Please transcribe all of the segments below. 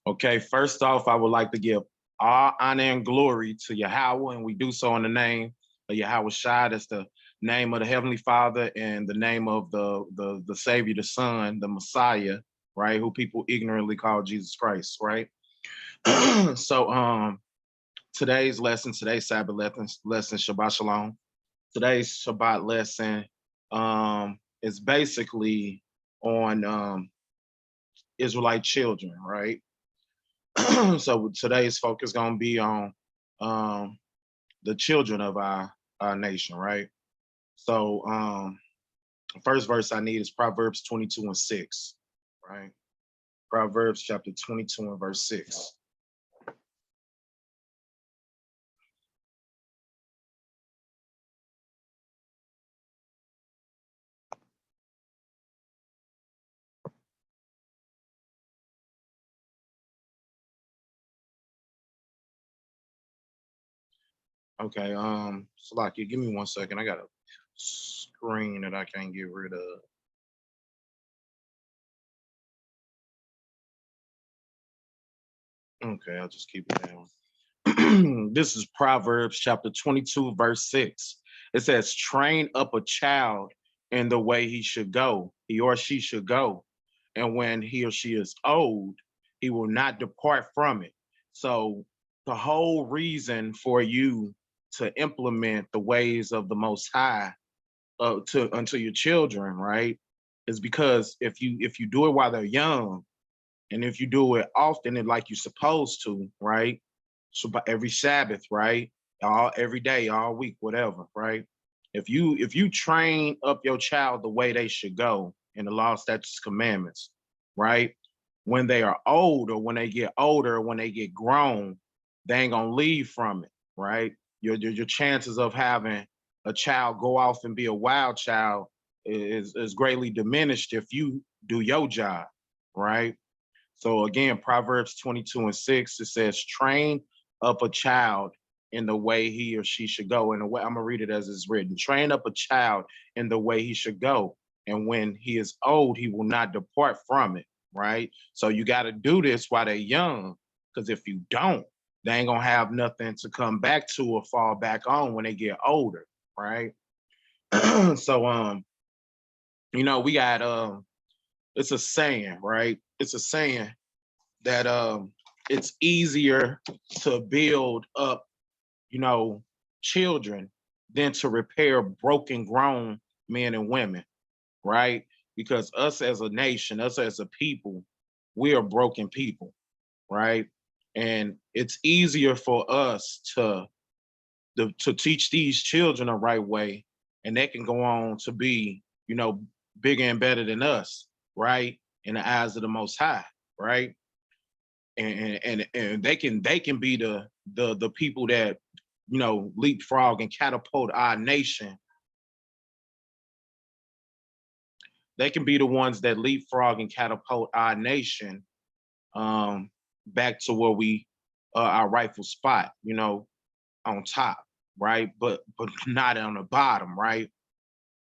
Okay, first off, I would like to give all honor and glory to Yahweh, and we do so in the name of Yahweh Shai. That's the name of the Heavenly Father and the name of the Savior, the Son, the Messiah, right? Who people ignorantly call Jesus Christ, right? So today's lesson, today's Sabbath lesson, Shabbat Shalom. Today's Shabbat lesson is basically on Israelite children, right? So today's focus gonna be on the children of our nation, right? So first verse I need is Proverbs 22:6, right? Proverbs chapter 22 and verse 6. Okay, Salaki, give me 1 second. I got a screen that I can't get rid of. Okay, I'll just keep it down. This is Proverbs chapter 22, verse 6. It says, train up a child in the way he should go, he or she should go. And when he or she is old, he will not depart from it. So the whole reason for you to implement the ways of the Most High to unto your children, right, is because if you do it while they're young, and if you do it often and like you're supposed to, right? So every Sabbath, right? Every day, all week, whatever, right? If you train up your child the way they should go in the law, statutes, commandments, right? When they are old or when they get older, when they get grown, they ain't gonna leave from it, right? Your chances of having a child go off and be a wild child is greatly diminished if you do your job, right? So again, Proverbs 22:6, it says, train up a child in the way he or she should go. And the way I'm gonna read it as it's written, train up a child in the way he should go. And when he is old, he will not depart from it, right? So you got to do this while they're young, because if you don't, they ain't gonna have nothing to come back to or fall back on when they get older, right? So we got it's a saying, right? It's a saying that it's easier to build up, children than to repair broken grown men and women, right? Because us as a nation, us as a people, we are broken people, right? And it's easier for us to teach these children the right way, and they can go on to be, bigger and better than us, right? In the eyes of the Most High, right? And they can be the people that leapfrog and catapult our nation. They can be the ones that leapfrog and catapult our nation back to where we our rightful spot, on top, right? But not on the bottom, right?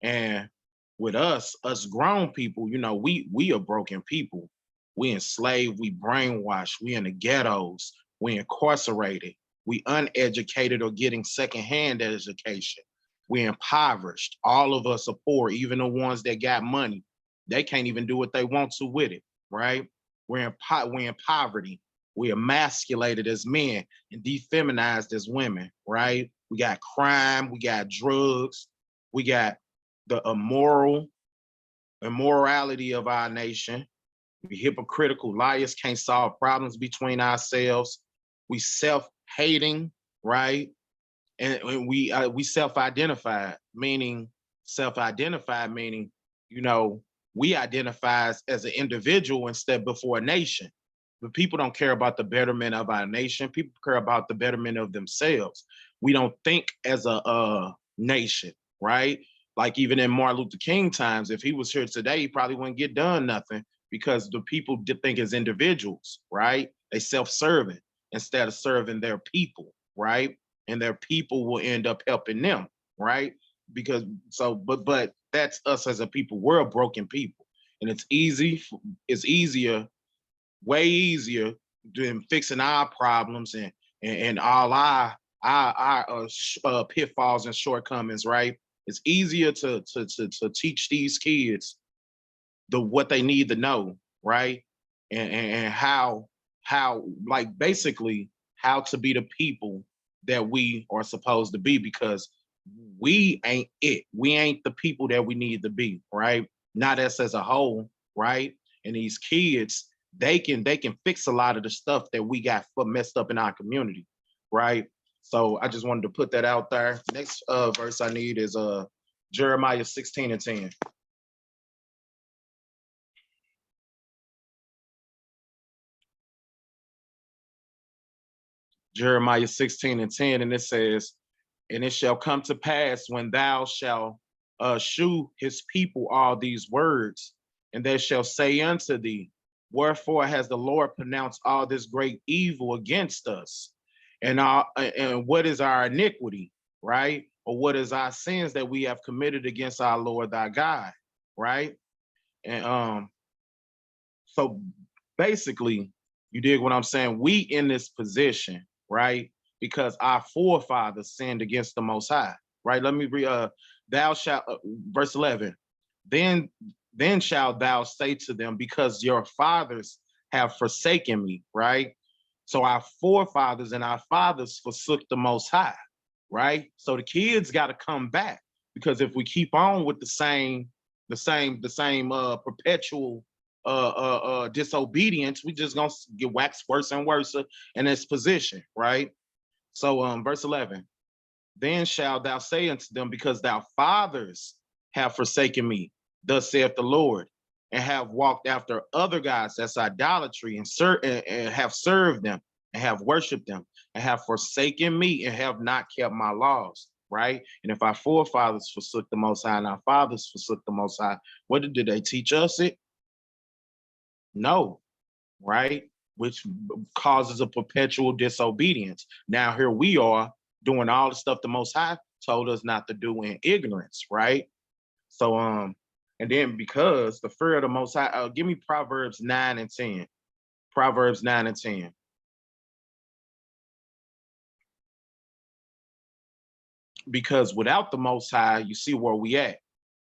And with us grown people, we are broken people. We enslaved, we brainwashed, we in the ghettos, we incarcerated, we uneducated or getting secondhand education. We impoverished. All of us are poor, even the ones that got money. They can't even do what they want to with it, right? We're in poverty. We're emasculated as men and defeminized as women, right? We got crime, we got drugs, we got the immorality of our nation. We hypocritical liars, can't solve problems between ourselves. We self-hating, right? And we self-identified, meaning you know, we identify as an individual instead before a nation. But people don't care about the betterment of our nation. People care about the betterment of themselves. We don't think as a nation, right? Like even in Martin Luther King times, if he was here today, he probably wouldn't get done nothing because the people did think as individuals, right? They self-serving instead of serving their people, right? And their people will end up helping them, right? Because but that's us as a people. We're a broken people, and it's easier, way easier doing fixing our problems and all our pitfalls and shortcomings, right? It's easier to teach these kids what they need to know, right? And how like basically how to be the people that we are supposed to be, because we ain't it. We ain't the people that we need to be, right? Not us as a whole, right? And these kids, they can fix a lot of the stuff that we got messed up in our community, right? So I just wanted to put that out there. Next verse I need is Jeremiah 16:10. Jeremiah 16:10, and it says, and it shall come to pass when thou shalt shew his people all these words, and they shall say unto thee, wherefore has the Lord pronounced all this great evil against us? And what is our iniquity, right? Or what is our sins that we have committed against our Lord thy God, right? And so basically, you dig what I'm saying? We in this position, right? Because our forefathers sinned against the Most High, right? Let me read. Thou shalt, verse 11. Then, then shalt thou say to them, because your fathers have forsaken me, right? So our forefathers and our fathers forsook the Most High, right? So the kids got to come back, because if we keep on with the same perpetual disobedience, we just gonna get waxed worse and worse in this position, right? So verse 11, then shalt thou say unto them, because thou fathers have forsaken me, thus saith the Lord, and have walked after other gods, that's idolatry, and have served them, and have worshipped them, and have forsaken me, and have not kept my laws, right? And if our forefathers forsook the Most High, and our fathers forsook the Most High, what did they teach us? It no, right? Which causes a perpetual disobedience. Now here we are doing all the stuff the Most High told us not to do in ignorance, right? So and then because the fear of the Most High, give me Proverbs 9 and 10. Proverbs 9 and 10. Because without the Most High, you see where we at.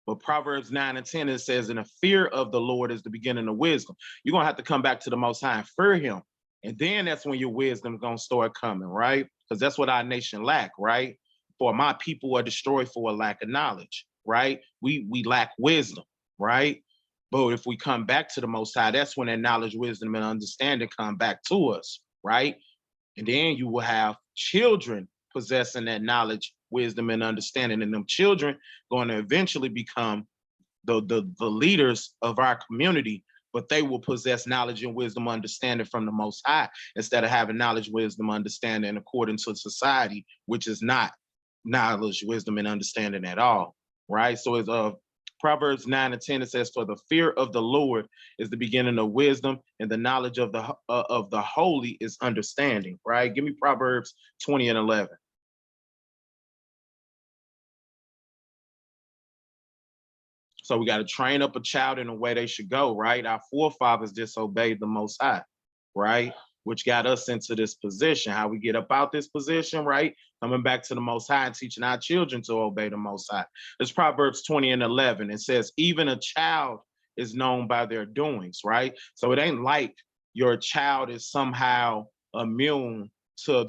But Proverbs 9 and 10, it says, and the fear of the Lord is the beginning of wisdom. You're going to have to come back to the Most High and fear him. And then that's when your wisdom is going to start coming, right? Because that's what our nation lack, right? For my people are destroyed for a lack of knowledge, right? We lack wisdom, right? But if we come back to the Most High, that's when that knowledge, wisdom, and understanding come back to us, right? And then you will have children possessing that knowledge, wisdom, and understanding. And them children going to eventually become the leaders of our community, but they will possess knowledge and wisdom, understanding from the Most High, instead of having knowledge, wisdom, understanding according to society, which is not knowledge, wisdom, and understanding at all, right? So it's Proverbs 9 and 10, it says, for the fear of the Lord is the beginning of wisdom, and the knowledge of the holy is understanding, right? Give me Proverbs 20 and 11. So we got to train up a child in the way they should go, right? Our forefathers disobeyed the Most High, right? Which got us into this position. How we get up out this position, right? Coming back to the Most High and teaching our children to obey the Most High. It's Proverbs 20 and 11. It says, even a child is known by their doings, right? So it ain't like your child is somehow immune to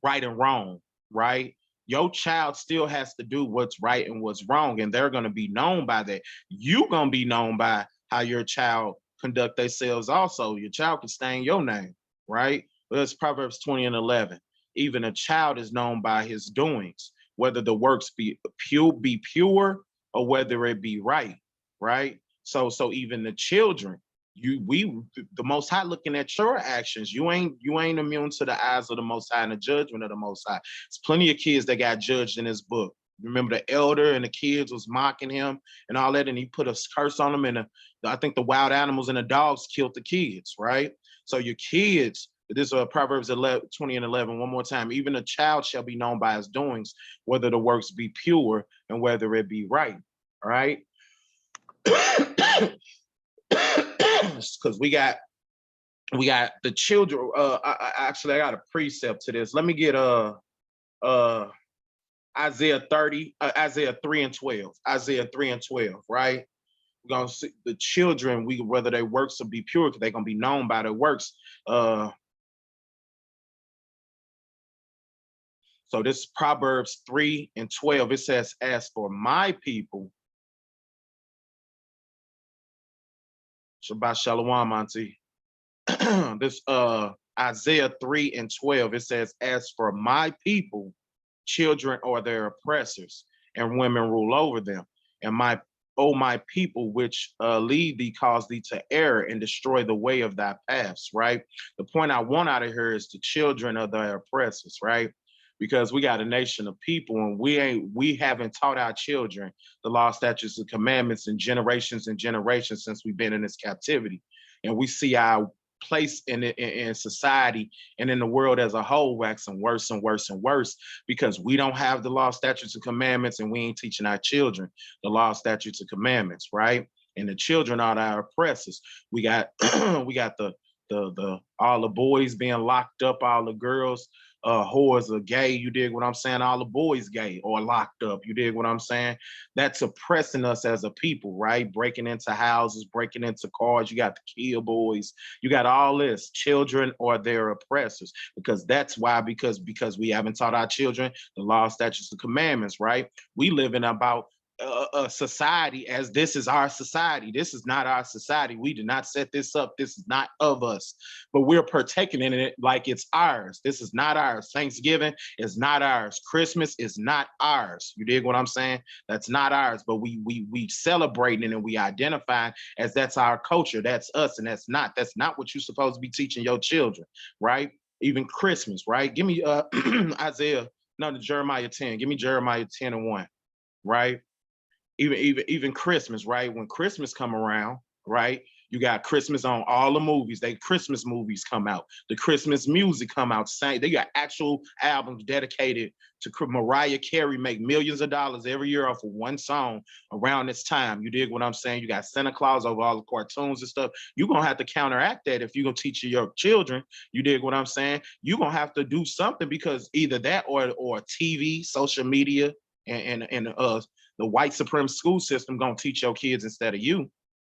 right and wrong, right? Your child still has to do what's right and what's wrong, and they're going to be known by that. You're going to be known by how your child conduct themselves also. Your child can stain your name, right? But it's Proverbs 20 and 11. Even a child is known by his doings, whether the works be pure or whether it be right, right? So even the children, the Most High looking at your actions. You ain't immune to the eyes of the Most High and the judgment of the Most High. There's plenty of kids that got judged in this book. Remember the elder and the kids was mocking him and all that, and he put a curse on them, and I think the wild animals and the dogs killed the kids, right? So your kids, this is Proverbs 20 and 11, one more time. Even a child shall be known by his doings, whether the works be pure and whether it be right, all right? Because we got We got the children. Actually, I got a precept to this. Let me get uh Isaiah 30, Isaiah 3 and 12. Isaiah 3 and 12, right? We're gonna see the children, we whether their works will be pure, because they're gonna be known by their works. So this is Proverbs 3 and 12. It says, as for my people, Shabbat Shalom, Auntie. This Isaiah 3 and 12, it says, as for my people, children are their oppressors, and women rule over them. And my people, which lead thee, cause thee to err and destroy the way of thy paths, right? The point I want out of here is the children of their oppressors, right? Because we got a nation of people, and we haven't taught our children the law, statutes, and commandments in generations and generations since we've been in this captivity. And we see our place in society and in the world as a whole waxing worse and worse and worse, because we don't have the law, statutes, and commandments, and we ain't teaching our children the law, statutes, and commandments, right? And the children are our oppressors. We got we got the all the boys being locked up, all the girls whores are gay, you dig what I'm saying? All the boys gay or locked up, you dig what I'm saying? That's oppressing us as a people, right? Breaking into houses, breaking into cars. You got the kill boys, you got all this. Children or their oppressors, because that's why, because we haven't taught our children the law, statutes, and commandments, right? We live in about a society as this is our society. This is not our society. We did not set this up. This is not of us, but we're partaking in it like it's ours. This is not ours. Thanksgiving is not ours. Christmas is not ours. You dig what I'm saying? That's not ours, but we celebrating it, and we identify as that's our culture. That's us, and that's not what you're supposed to be teaching your children, right? Even Christmas, right? Give me Isaiah, no, Jeremiah 10. Give me Jeremiah 10 and 1, right? Even Christmas, right? When Christmas come around, right? You got Christmas on all the movies. Christmas movies come out. The Christmas music come out. They got actual albums dedicated to Mariah Carey. Make millions of dollars every year off of one song around this time. You dig what I'm saying? You got Santa Claus over all the cartoons and stuff. You're gonna have to counteract that if you're gonna teach your children. You dig what I'm saying? You're gonna have to do something, because either that or TV, social media, and the white supremacist school system gonna teach your kids instead of you,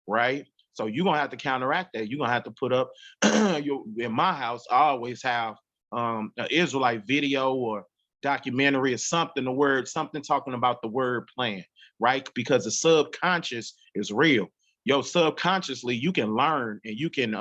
right? So you're gonna have to counteract that. You're gonna have to put up in my house, I always have an Israelite video or documentary or something, something talking about the word playing, right? Because the subconscious is real. Yo, subconsciously, you can learn, and you can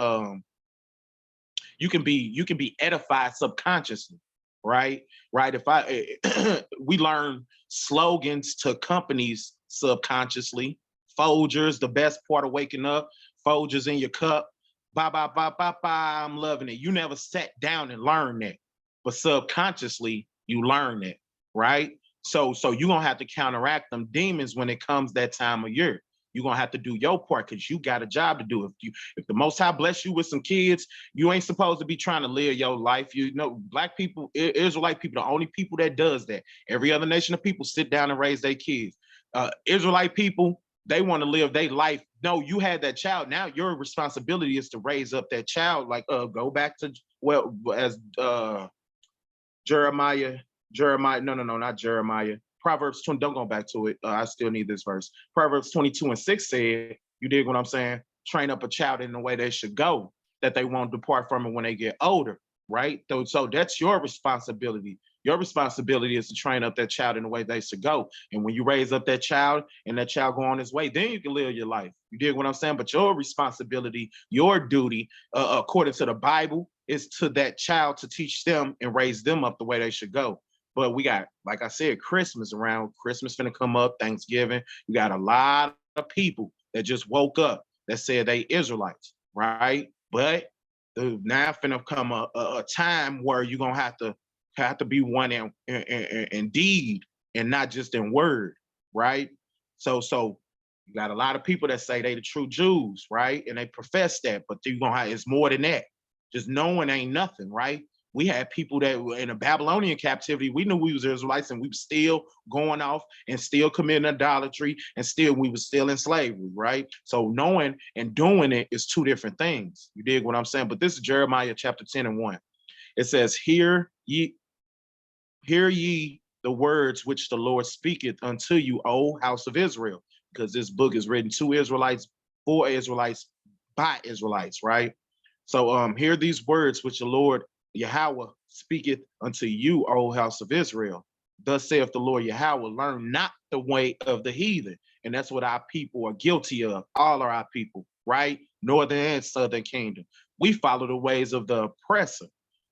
be edified subconsciously, right? Right. If we learn slogans to companies subconsciously. Folgers, the best part of waking up. Folgers in your cup. Bye bye bye bye bye. I'm loving it. You never sat down and learned that, but subconsciously you learn it, right? So you're gonna have to counteract them demons when it comes that time of year. You're gonna have to do your part, because you got a job to do. If the Most High bless you with some kids, you ain't supposed to be trying to live your life. You know, black people, Israelite people, the only people that does that. Every other nation of people sit down and raise their kids. Israelite people, they want to live their life. No, you had that child. Now your responsibility is to raise up that child. Like go back to as Jeremiah, no, not Jeremiah. Proverbs 20, don't go back to it. I still need this verse. Proverbs 22 and 6 said, you dig what I'm saying? Train up a child in the way they should go, that they won't depart from it when they get older, right? So that's your responsibility. Your responsibility is to train up that child in the way they should go. And when you raise up that child and that child go on his way, then you can live your life. You dig what I'm saying? But your responsibility, your duty, according to the Bible, is to that child to teach them and raise them up the way they should go. But we got, like I said, Christmas around. Christmas finna come up, Thanksgiving. You got a lot of people that just woke up that said they Israelites, right? But now finna come a time where you're gonna have to be one in deed and not just in word, right? So you got a lot of people that say they the true Jews, right? And they profess that, but you're gonna have, it's more than that. Just knowing ain't nothing, right? We had people that were in a Babylonian captivity. We knew we was Israelites, and we were still going off and still committing idolatry, and still we were still in slavery, right? So knowing and doing it is two different things. You dig what I'm saying? But this is Jeremiah chapter 10 and 1. It says, hear ye the words which the Lord speaketh unto you, O house of Israel, because this book is written to Israelites, for Israelites, by Israelites, right? So hear these words which the Lord Yahweh speaketh unto you, O house of Israel. Thus saith the Lord Yahweh, learn not the way of the heathen. And that's what our people are guilty of. All are our people, right? Northern and southern kingdom. We follow the ways of the oppressor.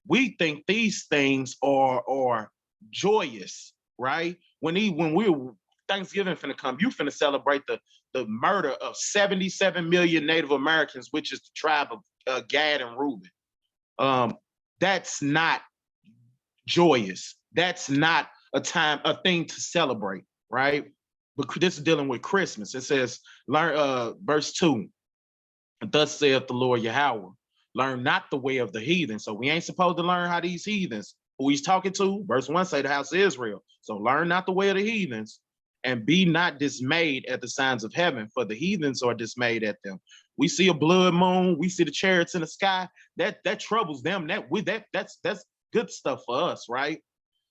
We think these things are joyous, right? When we Thanksgiving finna come, you finna celebrate the murder of 77 million Native Americans, which is the tribe of Gad and Reuben. That's not joyous. That's not a thing to celebrate, right? But this is dealing with Christmas. It says, verse 2, thus saith the Lord Yahweh, learn not the way of the heathen. So we ain't supposed to learn how these heathens, who he's talking to, verse 1 say the house of Israel. So learn not the way of the heathens, and be not dismayed at the signs of heaven, for the heathens are dismayed at them. We see a blood moon, we see the chariots in the sky, that troubles them. That's good stuff for us, right?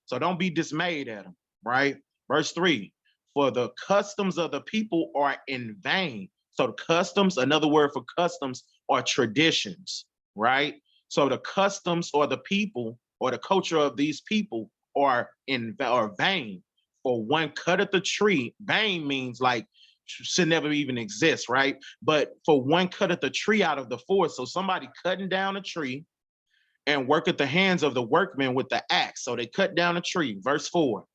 So don't be dismayed at them, right? Verse 3, for the customs of the people are in vain. So the customs, another word for customs, are traditions, right? So the customs or the people or the culture of these people are vain. For one cutteth the tree, vain means like should never even exist, right? But for one cutteth the tree out of the forest. So somebody cutting down a tree and work at the hands of the workmen with the axe. So they cut down a tree, verse 4,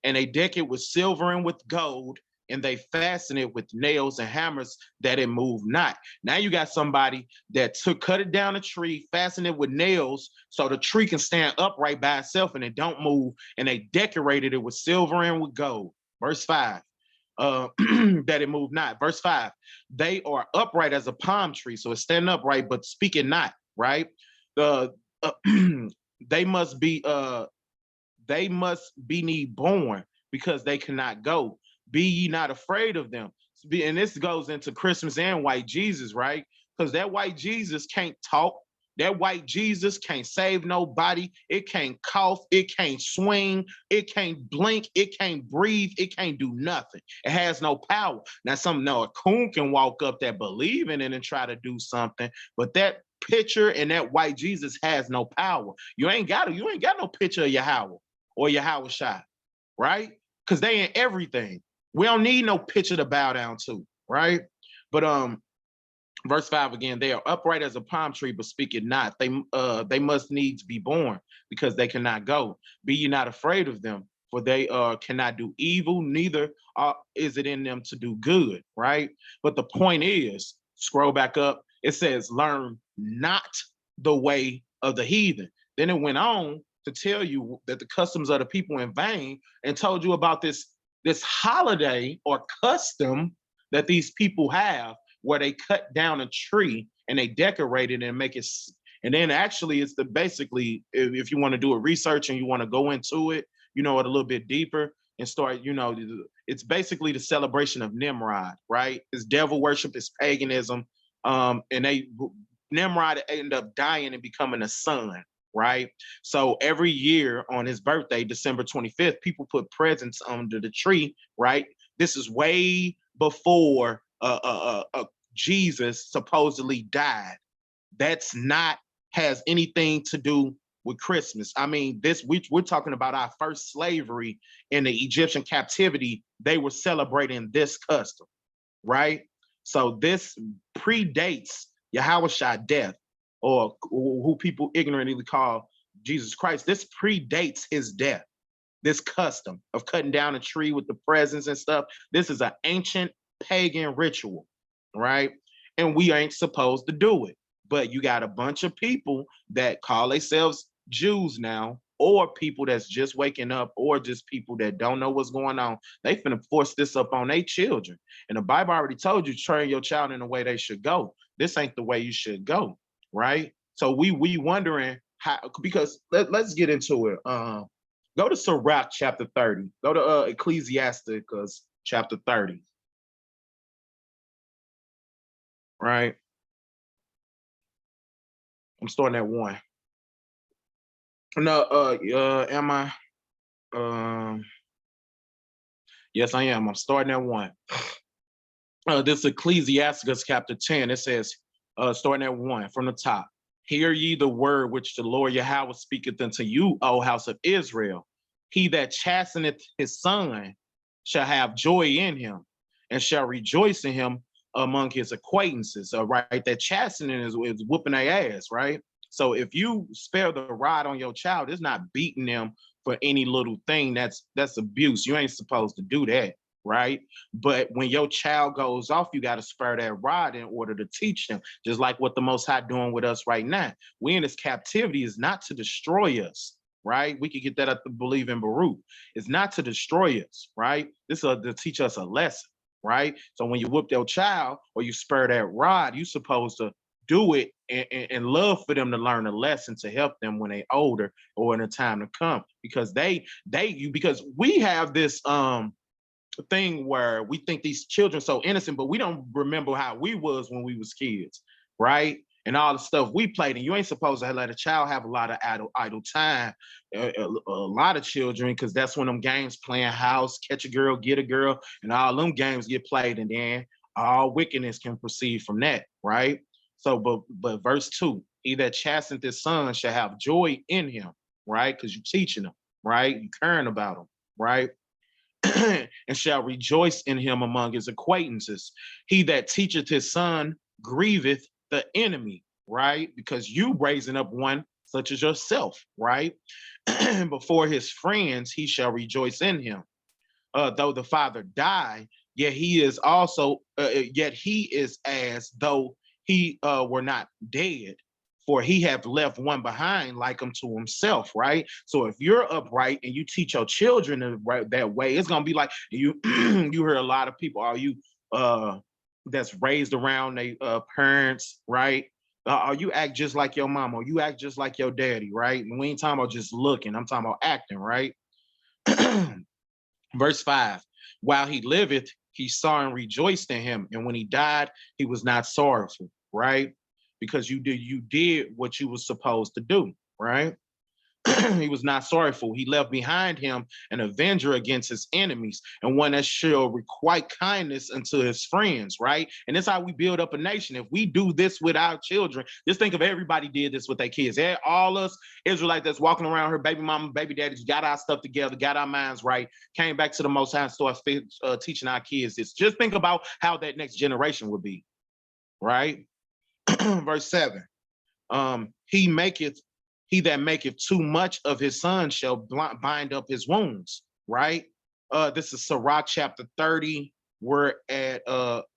and they deck it with silver and with gold, and they fasten it with nails and hammers that it move not. Now you got somebody that cut it down a tree, fasten it with nails so the tree can stand upright by itself and it don't move, and they decorated it with silver and with gold. Verse 5, that it move not. Verse 5, they are upright as a palm tree, so it's standing upright, but speaking not, right? They must be need born, because they cannot go. Be ye not afraid of them. And this goes into Christmas and white Jesus, right? Because that white Jesus can't talk. That white Jesus can't save nobody. It can't cough. It can't swing. It can't blink. It can't breathe. It can't do nothing. It has no power. Now, a coon can walk up there believing it and try to do something, but that picture and that white Jesus has no power. You ain't got no picture of Yahweh or Yahweh Shai, right? Because they in everything. We don't need no picture to bow down to, right? But verse 5 again, they are upright as a palm tree, but speak it not. They must needs be born, because they cannot go. Be ye not afraid of them, for they cannot do evil, neither is it in them to do good, right? But the point is, scroll back up, it says, learn not the way of the heathen. Then it went on to tell you that the customs of the people in vain, and told you about this holiday or custom that these people have, where they cut down a tree and they decorate it and make it. And then actually it's basically, if you want to do a research and you want to go into it, it a little bit deeper and start, it's basically the celebration of Nimrod, right? It's devil worship, it's paganism. And Nimrod ended up dying and becoming a son, right? So every year on his birthday, December 25th, people put presents under the tree, right? This is way before Jesus supposedly died. That's not has anything to do with Christmas. I mean, we're talking about our first slavery in the Egyptian captivity. They were celebrating this custom, right? So this predates Yahweh's death, or who people ignorantly call Jesus Christ. This predates his death. This custom of cutting down a tree with the presents and stuff. This is an ancient pagan ritual, right? And we ain't supposed to do it. But you got a bunch of people that call themselves Jews now, or people that's just waking up, or just people that don't know what's going on. They finna force this up on their children. And the Bible already told you, train your child in the way they should go. This ain't the way you should go, right? So we wondering Because let's get into it. Go to Sirach chapter 30. Go to Ecclesiasticus chapter 30. Right. I'm starting at 1. No, am I? Um, yes, I am. I'm starting at 1. This Ecclesiasticus chapter 10. It says, starting at 1 from the top. Hear ye the word which the Lord Yahweh speaketh unto you, O house of Israel. He that chasteneth his son shall have joy in him, and shall rejoice in him among his acquaintances. Right? That chastening is whooping their ass, right? So if you spare the rod on your child, it's not beating them for any little thing. That's abuse. You ain't supposed to do that, right? But when your child goes off, you got to spare that rod in order to teach them, just like what the Most High doing with us right now. We in this captivity is not to destroy us, right? We could get that at the believe in Baruch. It's not to destroy us, right? This is to teach us a lesson, right? So when you whoop your child or you spare that rod, you're supposed to do it and love for them to learn a lesson to help them when they older or in a time to come, because because we have this thing where we think these children so innocent, but we don't remember how we was when we was kids, right? And all the stuff we played. And you ain't supposed to let a child have a lot of idle time, a lot of children, because that's when them games playing house, catch a girl, get a girl, and all them games get played, and then all wickedness can proceed from that, right? So, but verse 2, he that chasteneth his son shall have joy in him, right? Because you're teaching him, right? You caring about him, right? And shall rejoice in him among his acquaintances. He that teacheth his son grieveth the enemy, right? Because you raising up one such as yourself, right? Before his friends, he shall rejoice in him. Though the father die, yet he is also, yet he is as though he were not dead, for he have left one behind like unto himself, right? So if you're upright and you teach your children that way, it's gonna be like you you hear a lot of people, are you that's raised around their parents, right? Or you act just like your mom, or you act just like your daddy, right? And we ain't talking about just looking, I'm talking about acting, right? Verse 5, while he liveth, he saw and rejoiced in him. And when he died, he was not sorrowful, right? Because you did what you were supposed to do, right? He was not sorrowful. He left behind him an avenger against his enemies, and one that shall requite kindness unto his friends, right? And that's how we build up a nation. If we do this with our children, just think of everybody did this with their kids. All us Israelites that's walking around her baby mama, baby daddies, got our stuff together, got our minds right, came back to the Most High and started teaching our kids this. Just think about how that next generation would be, right? Verse 7, he that maketh too much of his son shall bind up his wounds, right? This is Sirach chapter 30. We're at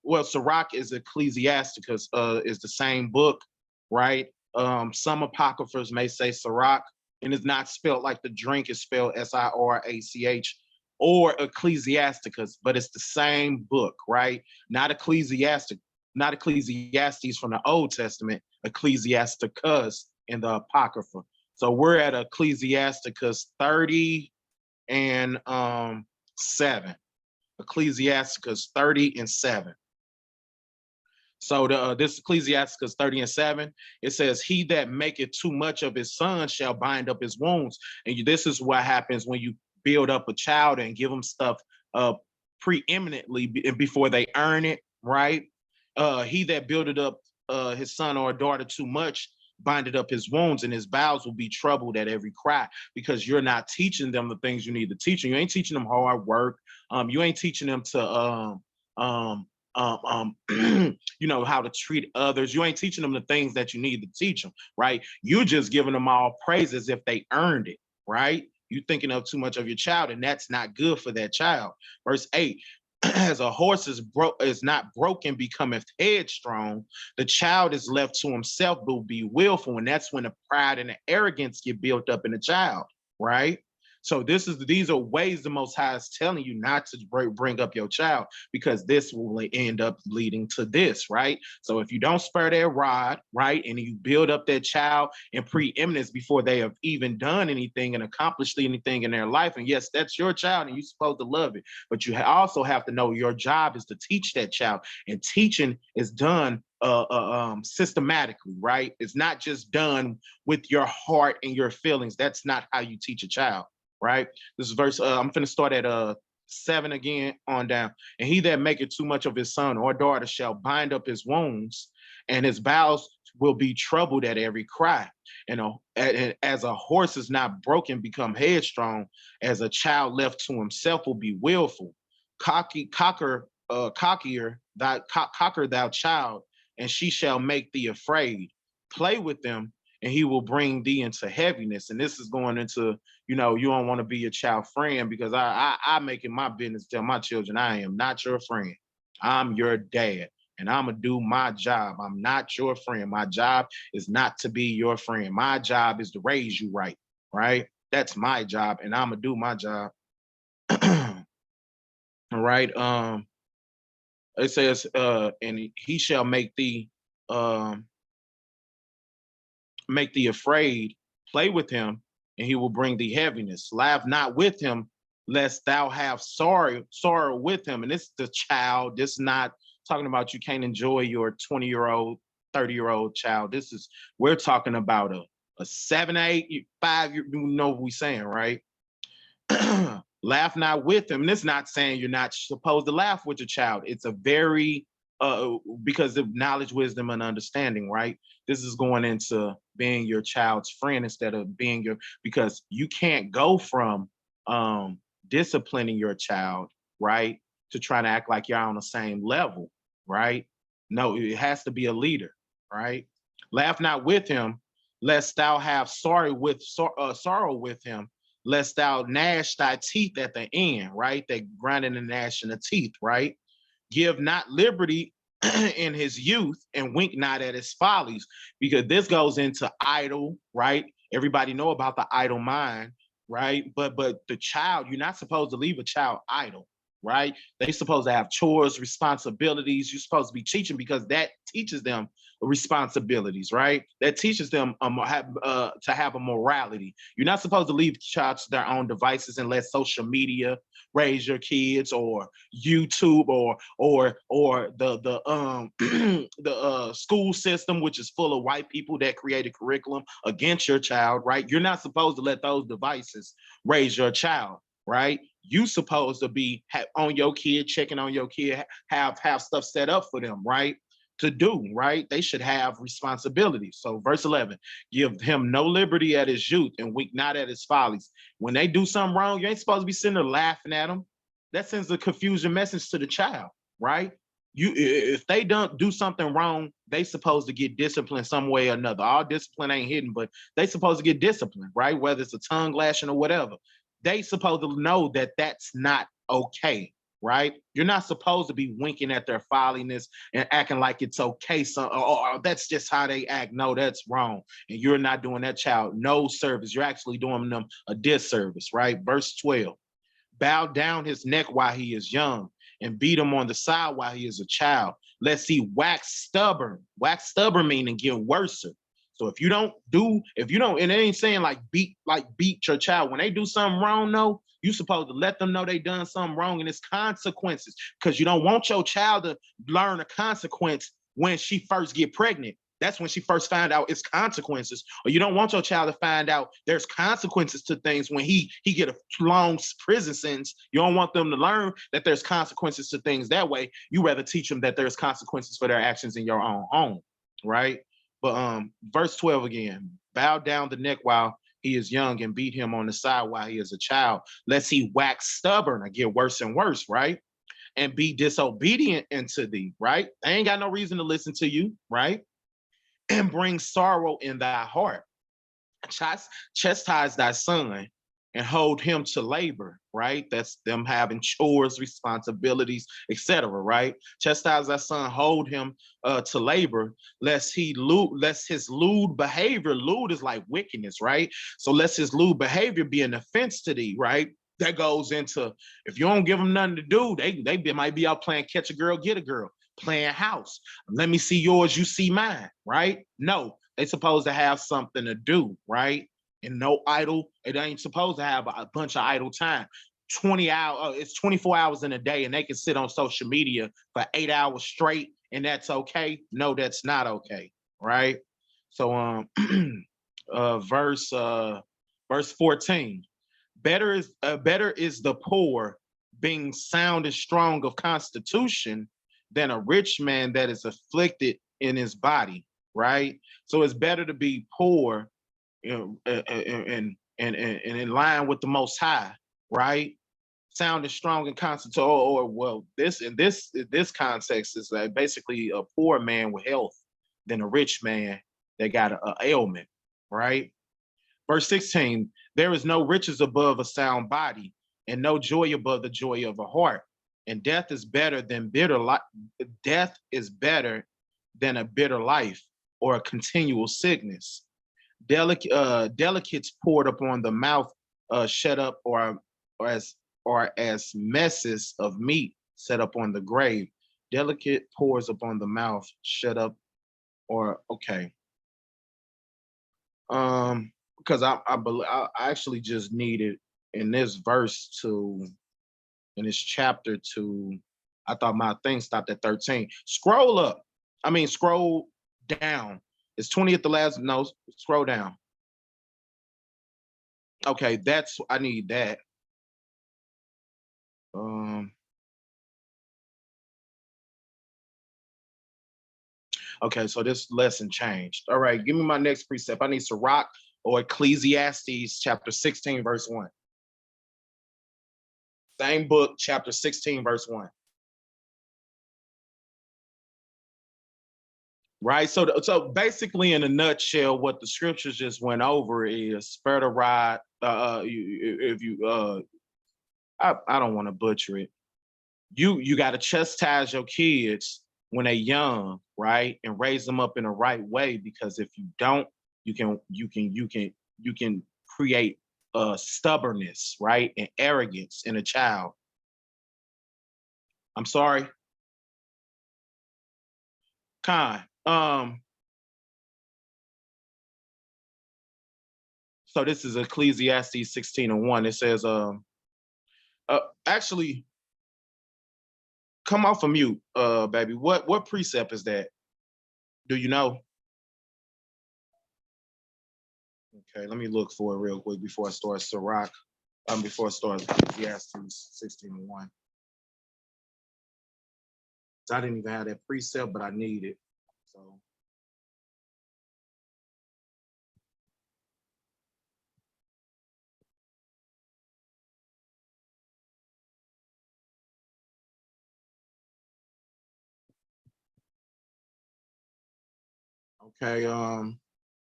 well, Sirach is Ecclesiasticus, is the same book, right? Some apocryphers may say Sirach, and it's not spelled like the drink, is spelled Sirach, or Ecclesiasticus, but it's the same book, right? Not Ecclesiastes from the Old Testament, Ecclesiasticus in the Apocrypha. So we're at Ecclesiasticus 30 and 7. Ecclesiasticus 30 and 7. So this Ecclesiasticus 30 and 7, it says, he that maketh too much of his son shall bind up his wounds. And this is what happens when you build up a child and give them stuff preeminently before they earn it, right? He that builded up his son or daughter too much binded up his wounds, and his bowels will be troubled at every cry, because you're not teaching them the things you need to teach them. You ain't teaching them hard work. You ain't teaching them to you know, how to treat others. You ain't teaching them the things that you need to teach them, right? You're just giving them all praise as if they earned it, right? You thinking of too much of your child, and that's not good for that child. Verse 8, as a horse is not broken, becometh headstrong, the child is left to himself, but will be willful. And that's when the pride and the arrogance get built up in the child, right? So these are ways the Most High is telling you not to bring up your child, because this will end up leading to this, right? So if you don't spare their rod, right, and you build up that child in preeminence before they have even done anything and accomplished anything in their life, and yes, that's your child and you're supposed to love it, but you also have to know your job is to teach that child, and teaching is done systematically, right? It's not just done with your heart and your feelings. That's not how you teach a child, right? This is verse, I'm finna start at 7 again on down. And he that maketh too much of his son or daughter shall bind up his wounds, and his bowels will be troubled at every cry. As a horse is not broken, become headstrong, as a child left to himself will be willful. Cocker thou child, and she shall make thee afraid. Play with them, and he will bring thee into heaviness. And this is going into, you don't want to be your child friend, because I make it my business to tell my children, I am not your friend. I'm your dad, and I'm gonna do my job. I'm not your friend. My job is not to be your friend. My job is to raise you right, right? That's my job, and I'm gonna do my job. All right. It says, and he shall make thee afraid. Play with him, and he will bring thee heaviness. Laugh not with him, lest thou have sorrow with him. And this is the child. This is not talking about you can't enjoy your 20-year-old, 30-year-old child. We're talking about a 7, 8, 5, you know what we're saying, right? Laugh not with him. And it's not saying you're not supposed to laugh with your child. It's a very because of knowledge, wisdom, and understanding, right? This is going into being your child's friend instead of because you can't go from disciplining your child, right, to trying to act like you're on the same level, right? No, it has to be a leader, right? Laugh not with him, lest thou have sorrow with him, lest thou gnash thy teeth at the end, right? That grinding and gnashing the teeth, right? Give not liberty in his youth, and wink not at his follies, because this goes into idle, right? Everybody know about the idle mind, right? But the child, you're not supposed to leave a child idle, right? They're supposed to have chores, responsibilities. You're supposed to be teaching, because that teaches them responsibilities, right? That teaches them to have a morality. You're not supposed to leave child to their own devices and let social media raise your kids, or YouTube, or the the school system, which is full of white people that created curriculum against your child, right? You're not supposed to let those devices raise your child, right? You supposed to be on your kid, checking on your kid, have stuff set up for them, right? To do, right? They should have responsibilities. So verse 11, give him no liberty at his youth, and wink not at his follies. When they do something wrong, you ain't supposed to be sitting there laughing at them. That sends a confusion message to the child, right? If they don't do something wrong, they supposed to get disciplined some way or another. All discipline ain't hidden, but they supposed to get disciplined, right? Whether it's a tongue lashing or whatever. They supposed to know that that's not okay, right? You're not supposed to be winking at their folliness and acting like it's okay. Or that's just how they act. No, that's wrong. And you're not doing that child no service. You're actually doing them a disservice, right? Verse 12, bow down his neck while he is young, and beat him on the side while he is a child, lest he wax stubborn. Wax stubborn meaning get worse. So if you don't, and it ain't saying like beat your child. When they do something wrong, no, you supposed to let them know they done something wrong, and it's consequences, because you don't want your child to learn a consequence when she first get pregnant. That's when she first found out it's consequences. Or you don't want your child to find out there's consequences to things when he get a long prison sentence. You don't want them to learn that there's consequences to things that way. You rather teach them that there's consequences for their actions in your own home, right? But verse 12 again, bow down the neck while he is young, and beat him on the side while he is a child, lest he wax stubborn or get worse and worse, right? And be disobedient unto thee, right? They ain't got no reason to listen to you, right? And bring sorrow in thy heart. Chastise thy son, and hold him to labor, right? That's them having chores, responsibilities, etc., right? Chastise thy son, hold him to labor, lest his lewd behavior, lewd is like wickedness, right? So lest his lewd behavior be an offense to thee, right? That goes into, if you don't give them nothing to do, they might be out playing catch a girl, get a girl, playing house. Let me see yours, you see mine, right? No, they supposed to have something to do, right? And no idle, it ain't supposed to have a bunch of idle time. 20 hours, it's 24 hours in a day, and they can sit on social media for 8 hours straight, and that's okay. No, that's not okay, right? So verse 14. Better is the poor being sound and strong of constitution than a rich man that is afflicted in his body, right? So it's better to be poor, and in line with the Most High, right? Sound and strong and constant, or well, this context is like basically a poor man with health than a rich man that got a ailment, right? Verse 16, there is no riches above a sound body, and no joy above the joy of a heart. And death is better than a bitter life or a continual sickness. Delicates poured upon the mouth, shut up, or as as messes of meat set up on the grave. Delicate pours upon the mouth, shut up, or okay. Because I actually just needed in this verse to in this chapter to, I thought my thing stopped at 13. Scroll up. I mean, scroll down. It's 20 at the last. No, scroll down. Okay, that's, I need that. Um, okay, so this lesson changed. All right, give me my next precept. I need Sirach or Ecclesiastes chapter 16, verse 1. Same book, chapter 16, verse 1. Right. So basically, in a nutshell, what the scriptures just went over is spare the rod. If you I don't want to butcher it. You got to chastise your kids when they're young, right, and raise them up in the right way. Because if you don't, you can create stubbornness, right, and arrogance in a child. I'm sorry, Khan. So this is Ecclesiastes 16:1. It says, actually, come off of mute, baby. What precept is that? Do you know? Okay, let me look for it real quick before I start Sirach. Before I start Ecclesiastes 16:1. So I didn't even have that precept, but I need it. So okay,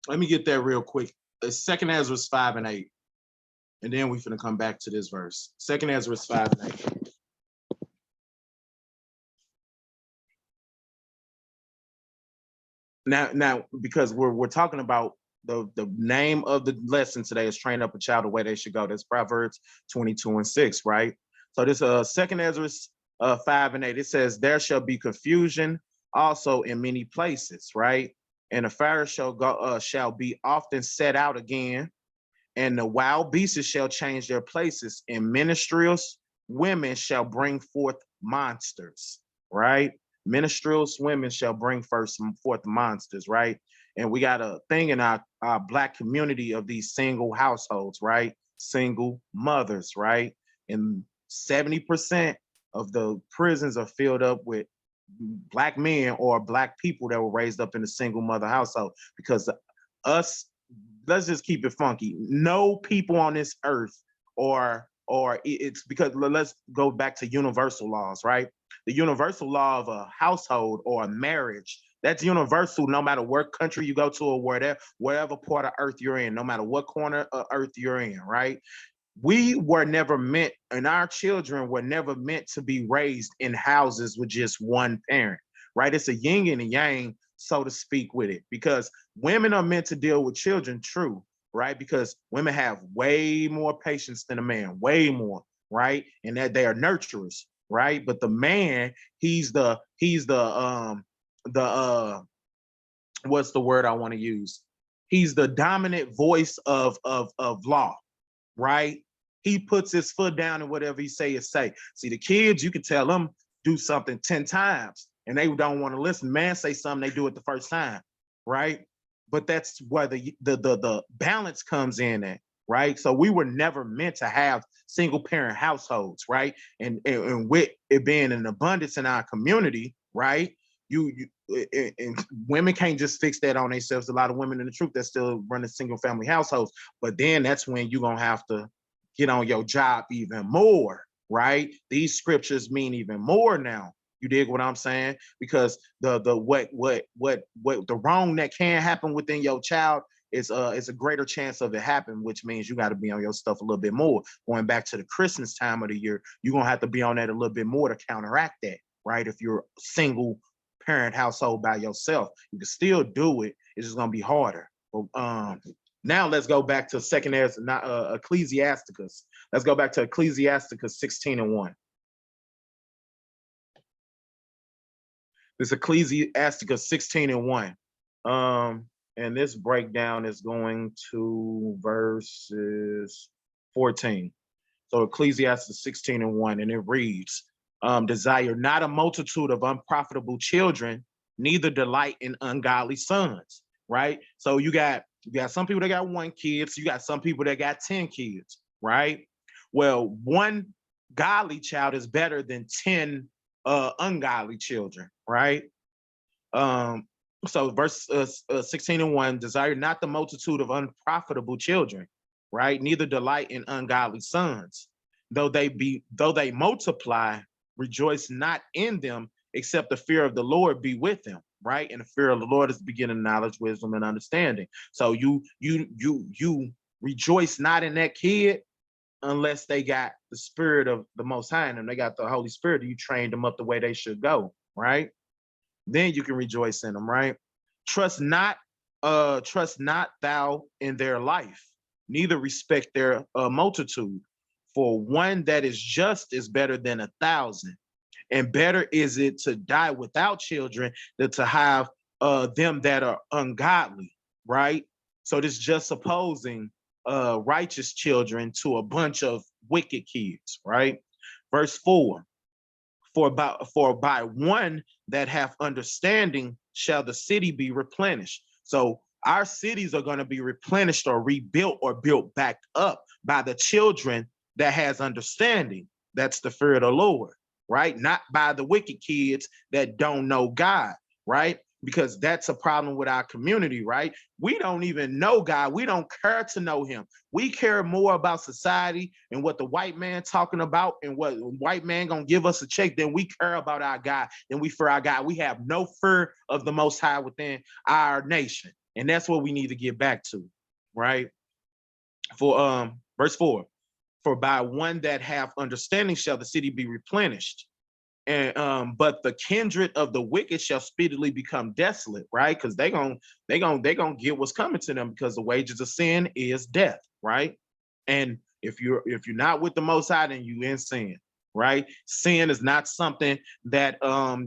let me get that real quick. It's Second Ezra 5 and 8, and then we're gonna come back to this verse. Second Ezra 5 and 8. Now, because we're talking about the name of the lesson today is train up a child the way they should go. That's Proverbs 22:6, right? So this Second Ezra 5 and 8. It says, "There shall be confusion also in many places," right? "And the fire shall be often set out again, and the wild beasts shall change their places, and ministerious women shall bring forth monsters," right? Ministerious women shall bring forth monsters, right? And we got a thing in our Black community of these single households, right? Single mothers, right? And 70% of the prisons are filled up with Black men or Black people that were raised up in a single mother household. Because us, let's just keep it funky. No people on this earth, or it's because, let's go back to universal laws, right? The universal law of a household or a marriage, that's universal no matter what country you go to, or wherever part of earth you're in, no matter what corner of earth you're in, right? We were never meant, and our children were never meant to be raised in houses with just one parent, right? It's a yin and a yang, so to speak, with it, because women are meant to deal with children, true, right? Because women have way more patience than a man, way more, right? And that they are nurturers, right? But the man, he's the what's the word I want to use? He's the dominant voice of law, right? He puts his foot down and whatever he say is say. See, the kids, you can tell them do something 10 times and they don't want to listen. Man say something, they do it the first time, right? But that's where the balance comes in at, right? So we were never meant to have single parent households, right? And with it being an abundance in our community, right? And women can't just fix that on themselves. A lot of women in the truth that still running single family households, but then that's when you're gonna have to get on your job even more, right? These scriptures mean even more now. You dig what I'm saying? Because the the wrong that can happen within your child is a greater chance of it happening, which means you got to be on your stuff a little bit more. Going back to the Christmas time of the year, you're gonna have to be on that a little bit more to counteract that, right? If you're single parent household by yourself, you can still do it. It's just gonna be harder. But now let's go back to Ecclesiasticus. Let's go back to Ecclesiasticus 16:1. This Ecclesiasticus 16:1. And this breakdown is going to verses 14. So Ecclesiastes 16:1, and it reads, desire not a multitude of unprofitable children, neither delight in ungodly sons, right? So you got some people that got 1 kid, so you got some people that got 10 kids, right? Well, 1 godly child is better than 10 ungodly children, right? So verse 16:1, desire not the multitude of unprofitable children, right? Neither delight in ungodly sons, though they multiply, rejoice not in them, except the fear of the Lord be with them, right? And the fear of the Lord is the beginning of knowledge, wisdom, and understanding. So you rejoice not in that kid unless they got the spirit of the Most High in them. They got the Holy Spirit. You trained them up the way they should go, right? Then you can rejoice in them, right? Trust not thou in their life, neither respect their multitude. For one that is just is better than 1,000, and better is it to die without children than to have them that are ungodly, right? So this just opposing righteous children to a bunch of wicked kids, right? Verse 4. For by one that hath understanding shall the city be replenished. So our cities are going to be replenished or rebuilt or built back up by the children that has understanding. That's the fear of the Lord, right? Not by the wicked kids that don't know God, right? Because that's a problem with our community, right? We don't even know God. We don't care to know him. We care more about society and what the white man talking about and what white man gonna give us a check than we care about our God, than we fear our God. We have no fear of the Most High within our nation. And that's what we need to get back to, right? For verse 4, for by one that have understanding shall the city be replenished. And but the kindred of the wicked shall speedily become desolate, right? Because they gonna get what's coming to them, because the wages of sin is death, right? And if you're not with the Most High, then you in sin, right? Sin is not something that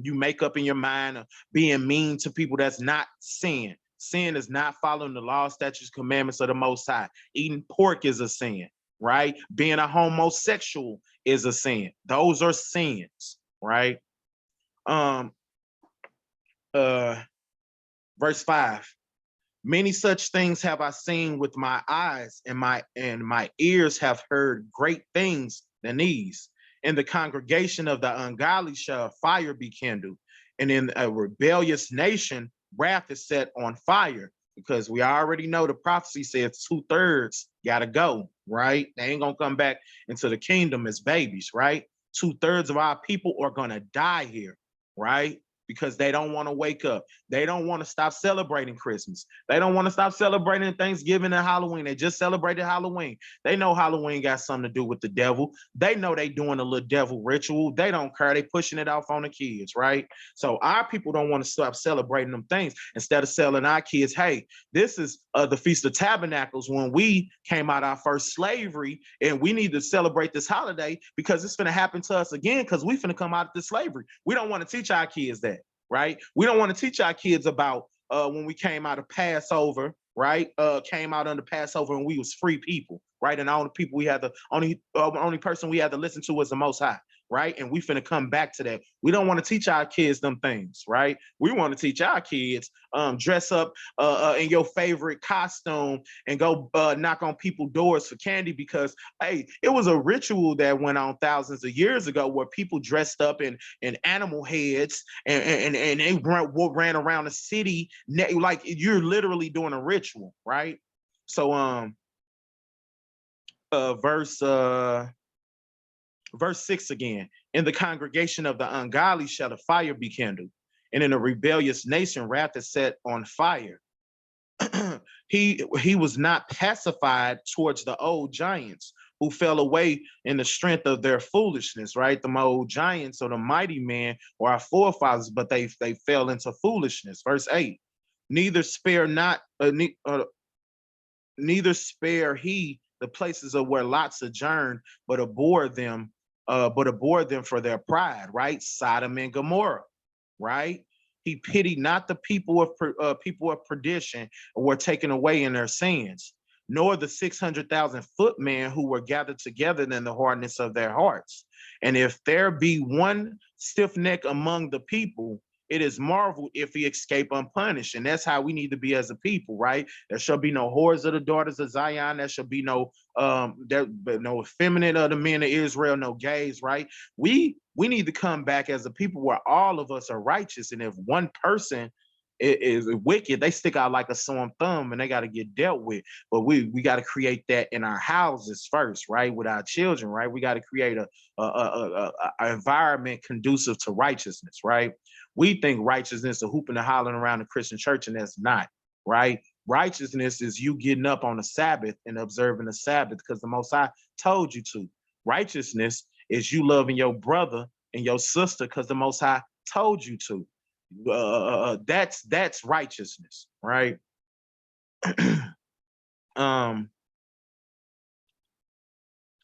you make up in your mind of being mean to people. That's not sin. Sin is not following the law, statutes, commandments of the Most High. Eating pork is a sin, right? Being a homosexual is a sin. Those are sins, right? Verse 5. Many such things have I seen with my eyes, and my ears have heard great things than these. In the congregation of the ungodly shall fire be kindled, and in a rebellious nation wrath is set on fire. Because we already know the prophecy says 2/3 gotta go, right? They ain't gonna come back into the kingdom as babies, right? 2/3 of our people are gonna die here, right? because they don't want to wake up. They don't want to stop celebrating Christmas. They don't want to stop celebrating Thanksgiving and Halloween. They just celebrated Halloween. They know Halloween got something to do with the devil. They know they doing a little devil ritual. They don't care. They pushing it off on the kids, right? So our people don't want to stop celebrating them things. Instead of selling our kids, hey, this is the Feast of Tabernacles when we came out our first slavery, and we need to celebrate this holiday because it's going to happen to us again because we finna come out of this slavery. We don't want to teach our kids that, right? We don't want to teach our kids about when we came out of Passover, right? Came out under Passover and we was free people, right? And the only people we had to only person we had to listen to was the Most High, right? And we finna come back to that. We don't want to teach our kids them things, right? We want to teach our kids dress up in your favorite costume and go knock on people's doors for candy because, hey, it was a ritual that went on thousands of years ago where people dressed up in animal heads and they ran around the city like you're literally doing a ritual, right? So verse 6 again. In the congregation of the ungodly shall a fire be kindled, and in a rebellious nation wrath is set on fire. He was not pacified towards the old giants who fell away in the strength of their foolishness, right? The old giants or the mighty men or our forefathers, but they fell into foolishness. Verse 8, neither spare he the places of where Lot sojourned, but abhorred them for their pride, right? Sodom and Gomorrah, right? He pitied not the people of perdition who were taken away in their sins, nor the 600,000 footmen who were gathered together in the hardness of their hearts. And if there be one stiff neck among the people, it is marveled if he escape unpunished. And that's how we need to be as a people, right? There shall be no whores of the daughters of Zion. There shall be no no effeminate of the men of Israel, no gays, right? We need to come back as a people where all of us are righteous. And if one person is wicked, they stick out like a sore thumb and they got to get dealt with. But we got to create that in our houses first, right? With our children, right? We got to create a environment conducive to righteousness, right? We think righteousness is hooping and hollering around the Christian church, and that's not, right? Righteousness is you getting up on the Sabbath and observing the Sabbath because the Most High told you to. Righteousness is you loving your brother and your sister because the Most High told you to. That's righteousness, right?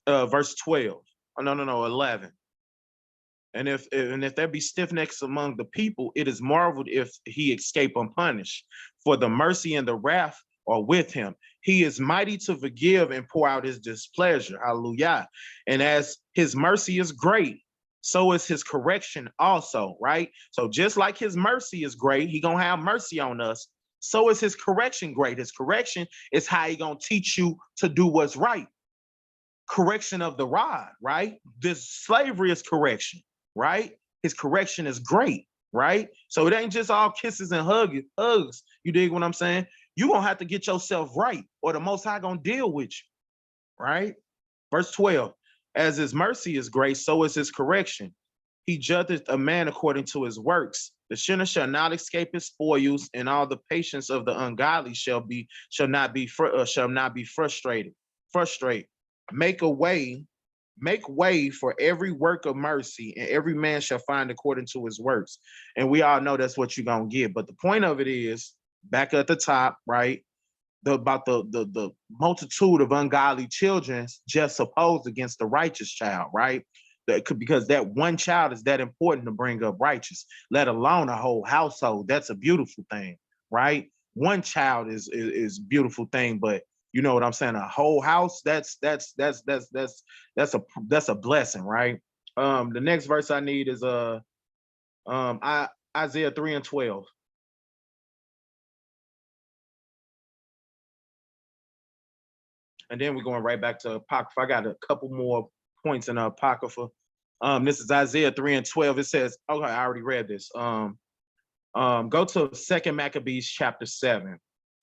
Verse 12. Oh, no, 11. And if there be stiff necks among the people, it is marveled if he escape unpunished. For the mercy and the wrath are with him. He is mighty to forgive and pour out his displeasure. Hallelujah. And as his mercy is great, so is his correction also, right? So just like his mercy is great, he gonna have mercy on us. So is his correction great. His correction is how he gonna teach you to do what's right. Correction of the rod, right? This slavery is correction, right? His correction is great, right? So it ain't just all kisses and hugs. You dig what I'm saying? You gonna have to get yourself right, or the Most High gonna deal with you, right? Verse 12. As his mercy is great, so is his correction. He judgeth a man according to his works. The sinner shall not escape his spoils, and all the patience of the ungodly shall not be frustrated. Make way for every work of mercy, and every man shall find according to his works. And we all know that's what you're gonna get. But the point of it is, back at the top, right? About the multitude of ungodly children just opposed against the righteous child, right? Because that one child is that important to bring up righteous, let alone a whole household. That's a beautiful thing, right? One child is a beautiful thing, but you know what I'm saying? A whole house, that's a blessing, right? The next verse I need is Isaiah 3 and 12. And then we're going right back to Apocrypha. I got a couple more points in Apocrypha. This is Isaiah 3 and 12. It says, okay, I already read this. Go to 2 Maccabees chapter 7.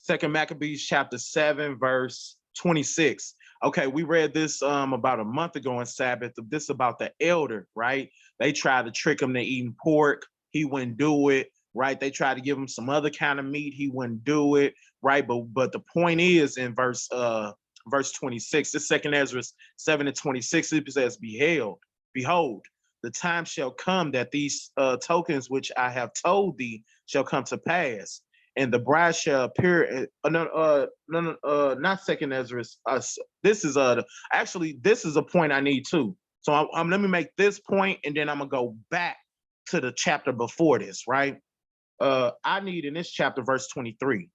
2 Maccabees chapter 7, verse 26. Okay, we read this about a month ago on Sabbath. This about the elder, right? They tried to trick him to eating pork. he wouldn't do it, right? They tried to give him some other kind of meat, he wouldn't do it, right? But the point is in verse 26, this second Ezra 7:26, it says, behold, the time shall come that these tokens which I have told thee shall come to pass, and the bride shall appear. Not second Ezra. This is actually this is a point I need too. So let me make this point, and then I'm gonna go back to the chapter before this, right? I need in this chapter verse 23.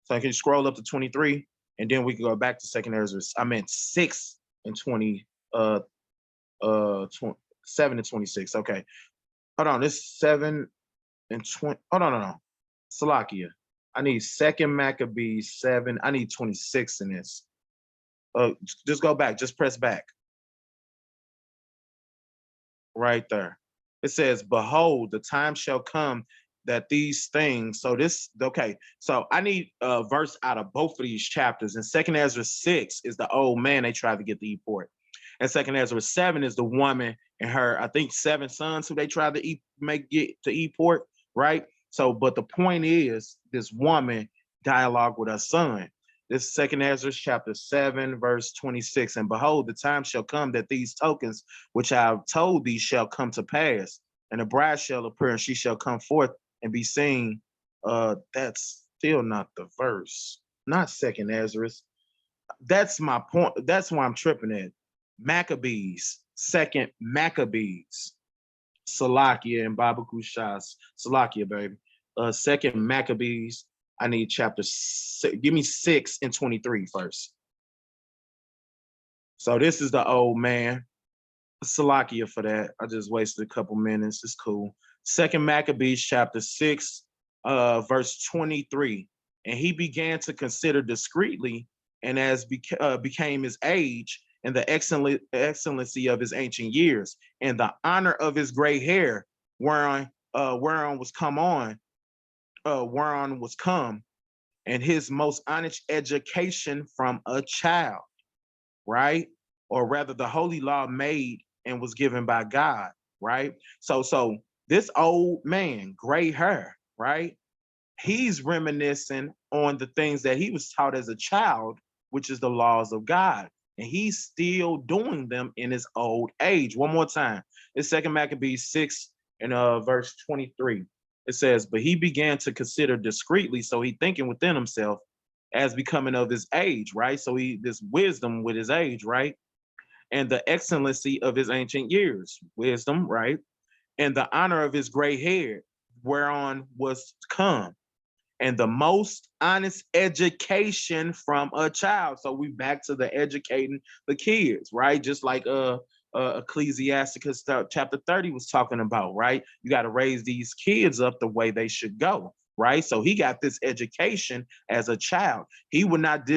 So I can scroll up to 23, and then we can go back to second Ezra. I meant 6 and 20, 7 and 26. Okay, hold on. This 7 and 20. Hold on, no. Salakia. I need second Maccabees 7. I need 26 in this. Just go back. Just press back. Right there. It says, behold, the time shall come that these things. So this, okay. So I need a verse out of both of these chapters. And second Ezra 6 is the old man they tried to get the e-port. And second Ezra 7 is the woman and her, I think, 7 sons who they tried to get to e-port, right? So, but the point is, this woman dialogue with her son. This second Ezra chapter 7, verse 26. And behold, the time shall come that these tokens which I have told thee shall come to pass, and the bride shall appear, and she shall come forth and be seen. That's still not the verse, not second Ezra. That's my point. That's why I'm tripping at. Maccabees, second Maccabees, Salakia and Baba Kushas, Salakia, baby. Second Maccabees, I need chapter 6. Give me 6 and 23 first. So this is the old man. Salakia for that. I just wasted a couple minutes. It's cool. Second Maccabees, chapter 6, verse 23. And he began to consider discreetly, and as became his age, and the excellency of his ancient years, and the honor of his gray hair, whereon was come, and his most honest education from a child, right? Or rather, the holy law made and was given by God, right? So this old man, gray hair, right? He's reminiscing on the things that he was taught as a child, which is the laws of God. And he's still doing them in his old age. One more time. It's second Maccabees 6 and verse 23. It says, but he began to consider discreetly. So he thinking within himself as becoming of his age, right? So this wisdom with his age, right? And the excellency of his ancient years, wisdom, right? And the honor of his gray hair, whereon was come, and the most honest education from a child. So we back to the educating the kids, right? Just like Ecclesiasticus chapter 30 was talking about, right? You got to raise these kids up the way they should go, right? So he got this education as a child. He would not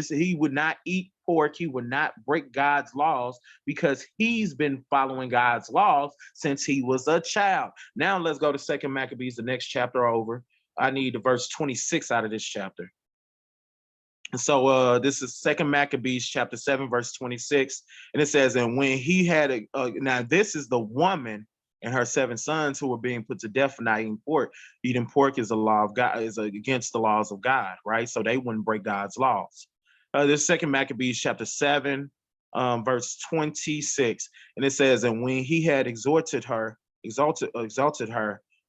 eat pork. He would not break God's laws because he's been following God's laws since he was a child. Now let's go to second Maccabees, the next chapter over. I need the verse 26 out of this chapter. And so this is second Maccabees chapter 7, verse 26. And it says, and when he had, now this is the woman and her 7 sons who were being put to death for not eating pork. Eating pork is a law of God, is against the laws of God, right? So they wouldn't break God's laws. This second Maccabees chapter 7, verse 26. And it says, and when he had exalted her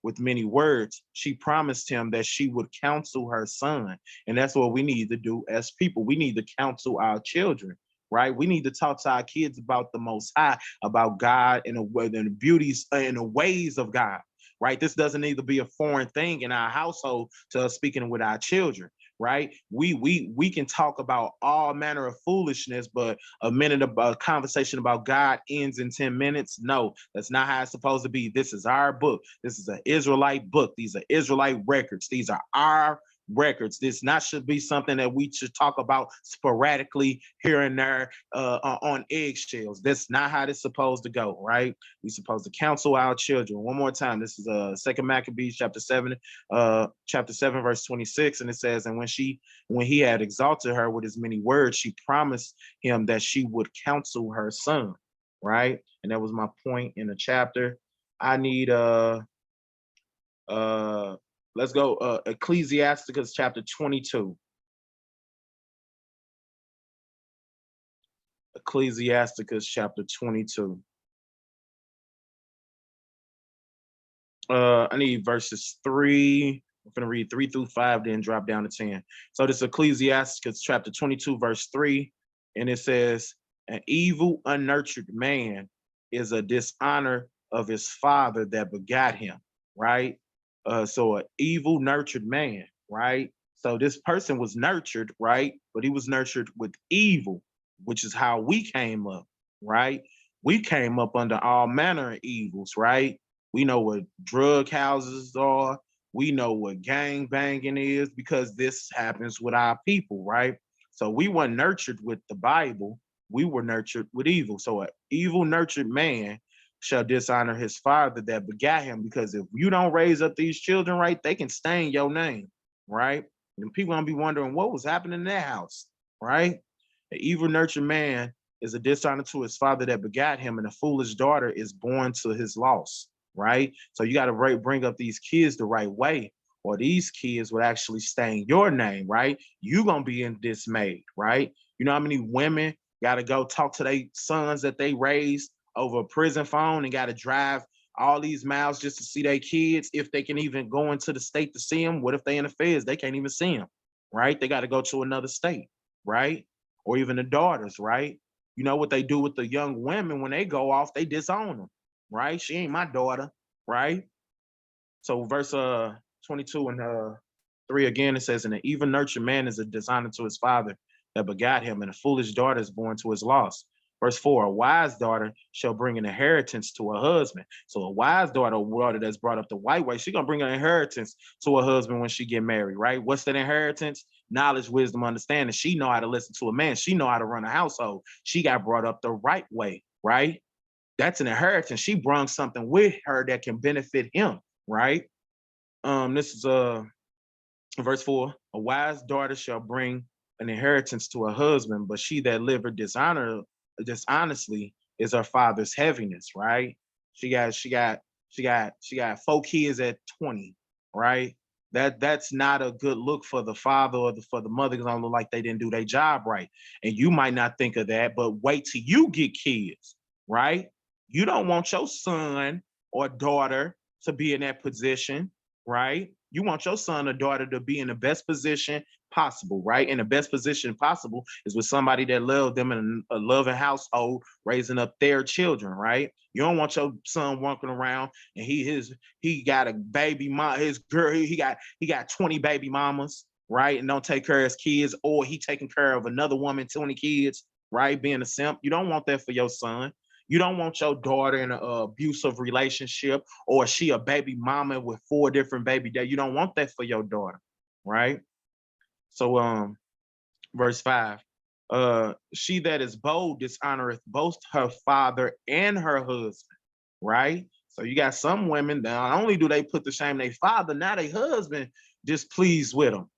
with many words, she promised him that she would counsel her son. And that's what we need to do as people. We need to counsel our children, right? We need to talk to our kids about the Most High, about God and the beauties and the ways of God, right? This doesn't need to be a foreign thing in our household to us speaking with our children, right? We can talk about all manner of foolishness, but a conversation about God ends in 10 minutes. No, that's not how it's supposed to be. This is our book. This is an Israelite book. These are Israelite records. These are our records. This not should be something that we should talk about sporadically here and there on eggshells. That's not how it's supposed to go, right? We're supposed to counsel our children. One more time. This is second Maccabees chapter 7, verse 26. And it says, and when he had exalted her with as many words, she promised him that she would counsel her son, right? And that was my point in the chapter. I need uh let's go Ecclesiasticus chapter 22. Ecclesiasticus chapter 22. I need verses 3. I'm gonna read 3 through 5, then drop down to 10. So this Ecclesiasticus chapter 22, verse 3, and it says, an evil, unnurtured man is a dishonor of his father that begot him, right? So an evil, nurtured man, right? So this person was nurtured, right? But he was nurtured with evil, which is how we came up, right? We came up under all manner of evils, right? We know what drug houses are. We know what gang banging is because this happens with our people, right? So we weren't nurtured with the Bible. We were nurtured with evil. So an evil nurtured man shall dishonor his father that begat him, because if you don't raise up these children right, they can stain your name, right? And people gonna be wondering what was happening in that house, right? An evil nurtured man is a dishonor to his father that begat him, and a foolish daughter is born to his loss, right? So you got to bring up these kids the right way, or these kids would actually stain your name, right? You gonna be in dismayed, right? You know how many women got to go talk to their sons that they raised over a prison phone and got to drive all these miles just to see their kids, if they can even go into the state to see them. What if they in the feds? They can't even see them, right? They got to go to another state, right? Or even the daughters, right? You know what they do with the young women when they go off, they disown them, right? She ain't my daughter, right? So verse 22 and 3 again, it says, and an even nurtured man is a dishonor to his father that begot him, and a foolish daughter is born to his loss. Verse 4, a wise daughter shall bring an inheritance to her husband. So a wise daughter, a daughter that's brought up the white way, she's gonna bring an inheritance to her husband when she get married, right? What's that inheritance? Knowledge, wisdom, understanding. She know how to listen to a man. She know how to run a household. She got brought up the right way, right? That's an inheritance. She brung something with her that can benefit him, right? This is verse 4. A wise daughter shall bring an inheritance to her husband, but she that liveth dishonestly is her father's heaviness, right? She got 4 kids at 20, right? That's not a good look for the father or for the mother, because I look like they didn't do their job right. And you might not think of that, but wait till you get kids, right? You don't want your son or daughter to be in that position, right? You want your son or daughter to be in the best position possible, right? And the best position possible is with somebody that loves them in a loving household, raising up their children, right? You don't want your son walking around and he got a baby mom, his girl, he got 20 baby mamas, right? And don't take care of his kids, or he taking care of another woman, 20 kids, right? Being a simp. You don't want that for your son. You don't want your daughter in an abusive relationship, or she a baby mama with 4 different baby daddies. You don't want that for your daughter, right? So verse 5. She that is bold dishonoreth both her father and her husband, right? So you got some women that not only do they put to shame their father, now their husband displeased with them,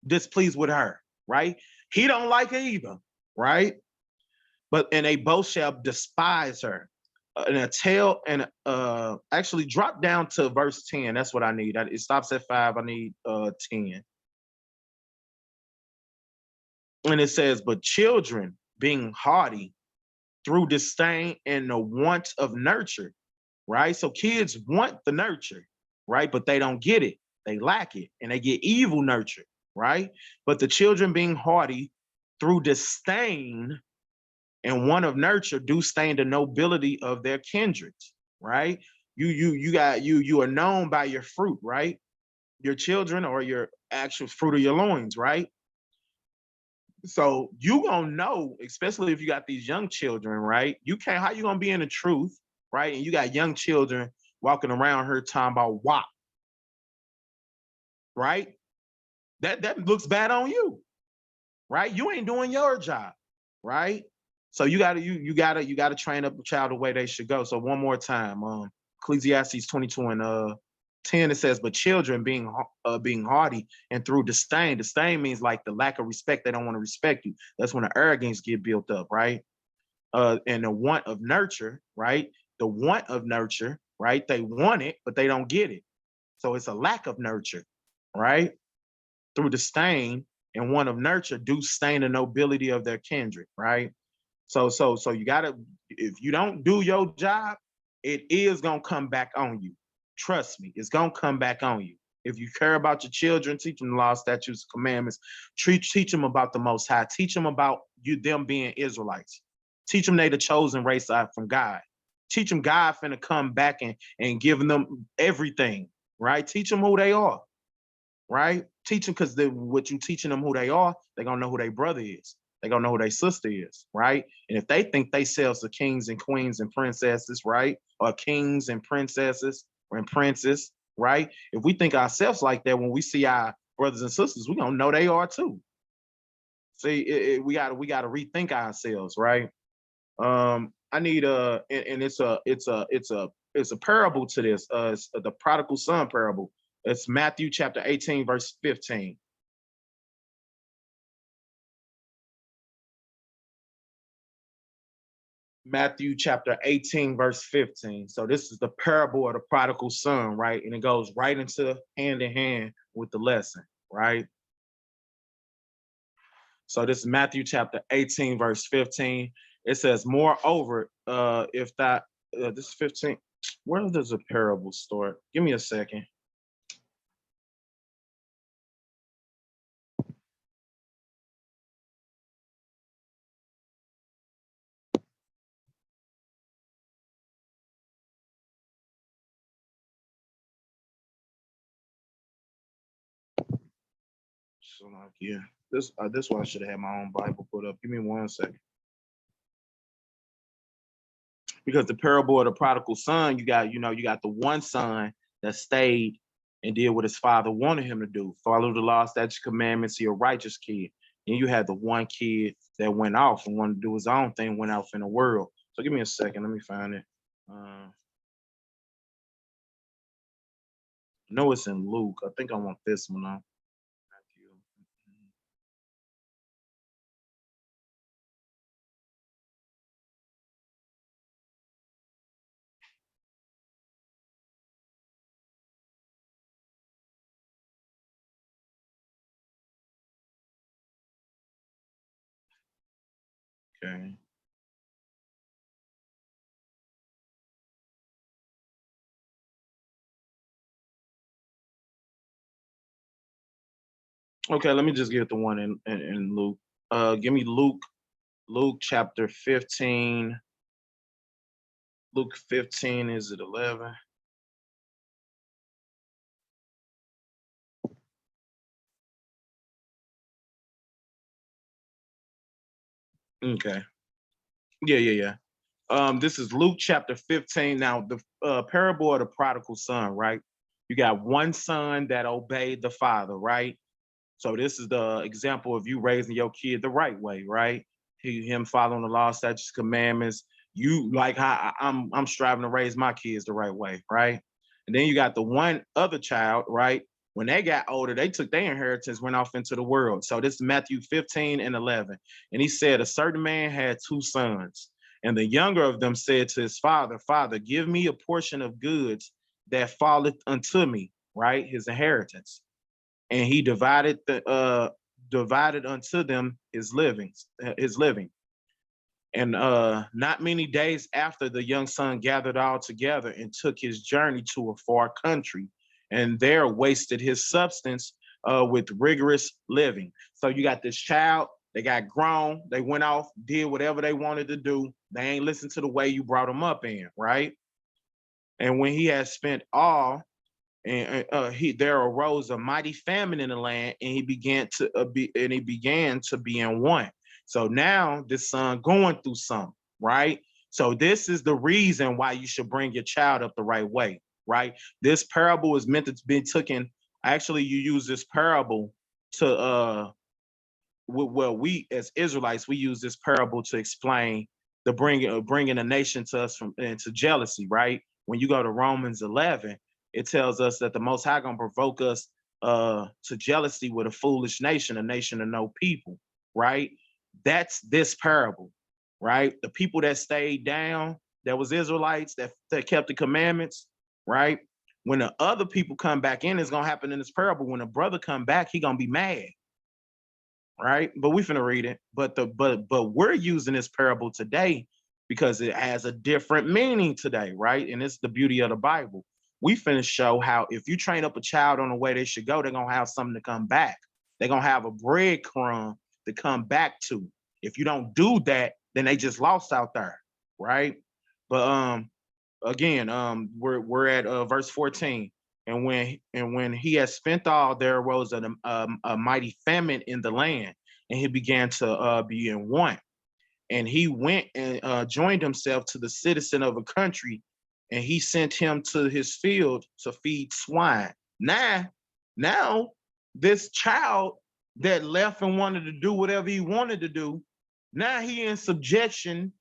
displeased with her, right? He don't like her either, right? And they both shall despise her. And a tale, and actually drop down to verse 10. That's what I need. It stops at 5. I need 10. And it says, but children being haughty through disdain and the want of nurture, right? So kids want the nurture, right? But they don't get it. They lack it, and they get evil nurture, right? But the children being haughty through disdain and one of nurture do stain the nobility of their kindreds, right? You are known by your fruit, right? Your children or your actual fruit of your loins, right? So you gonna know, especially if you got these young children, right? You can't, how you gonna be in the truth, right? And you got young children walking around here talking about WAP, right? That looks bad on you, right? You ain't doing your job, right? So you gotta train up a child the way they should go. So one more time, Ecclesiastes 22 and 10, it says, but children being haughty and through disdain. Disdain means like the lack of respect. They don't want to respect you. That's when the arrogance get built up, right? And the want of nurture, right? The want of nurture right? They want it, but they don't get it. So it's a lack of nurture, right? Through the stain and one of nurture do stain the nobility of their kindred, right? So you gotta, if you don't do your job, it is gonna come back on you. Trust me, it's gonna come back on you. If you care about your children, teach them the law, statutes, commandments. Teach them about the Most High. Teach them about them being Israelites. Teach them they the chosen race from God. Teach them God finna come back and giving them everything, right? Teach them who they are, right? Teach them, because what you teaching them who they are, they're gonna know who their brother is. They're gonna know who their sister is, right? And if they think they selves are kings and queens and princesses, right? Or kings and princesses and princes, right? If we think ourselves like that, when we see our brothers and sisters, we gonna know they are too. See, we gotta rethink ourselves, right? I need and it's a parable to this. It's the prodigal son parable. It's Matthew chapter 18, verse 15. Matthew chapter 18, verse 15. So this is the parable of the prodigal son, right? And it goes right into hand in hand with the lesson, right? So this is Matthew chapter 18, verse 15. It says, moreover, if that, this is 15. Where does a parable start? Give me a second. So like, yeah, this one I should have had my own Bible put up. Give me 1 second. Because the parable of the prodigal son, you got the one son that stayed and did what his father wanted him to do, follow the law, statutes, commandments, he a righteous kid. And you had the one kid that went off and wanted to do his own thing, went off in the world. So give me a second, let me find it. I know it's in Luke. I think I want this one on. Okay. Okay, let me just get the one in Luke. Give me Luke chapter 15. Luke 15, is it 11? Okay. Yeah. This is Luke chapter 15. Now, the parable of the prodigal son, right? You got one son that obeyed the father, right? So this is the example of you raising your kid the right way, right? Him following the law, statutes, commandments. You like how I'm striving to raise my kids the right way, right? And then you got the one other child, right? When they got older, they took their inheritance, went off into the world. So this is Matthew 15 and 11. And he said, a certain man had two sons. And the younger of them said to his father, Father, give me a portion of goods that falleth unto me, right? His inheritance. And he divided unto them his living. And not many days after, the young son gathered all together and took his journey to a far country, and there wasted his substance with rigorous living. So you got this child, they got grown, they went off, did whatever they wanted to do. They ain't listened to the way you brought them up in, right? And when he had spent all, and there arose a mighty famine in the land, and he began to be in want. So now this son going through something, right? So this is the reason why you should bring your child up the right way, right? This parable is meant to be taken. Actually, you use this parable to well, we as Israelites, we use this parable to explain the bringing a nation to us from into jealousy, right? When you go to Romans 11, it tells us that the Most High gonna provoke us to jealousy with a foolish nation, a nation of no people, right? That's this parable, right? The people that stayed down, that was Israelites that kept the commandments, right? When the other people come back in, it's gonna happen in this parable. When a brother come back, he gonna be mad, right? But we finna read it. But we're using this parable today because it has a different meaning today, right? And it's the beauty of the Bible. We finna show how if you train up a child on the way they should go, they're gonna have something to come back. They're gonna have a breadcrumb to come back to. If you don't do that, then they just lost out there, right? But again, we're at verse 14. And when he had spent all, there arose a mighty famine in the land, and he began to be in want. And he went and joined himself to the citizen of a country, and he sent him to his field to feed swine. Now, this child that left and wanted to do whatever he wanted to do, now he in subjection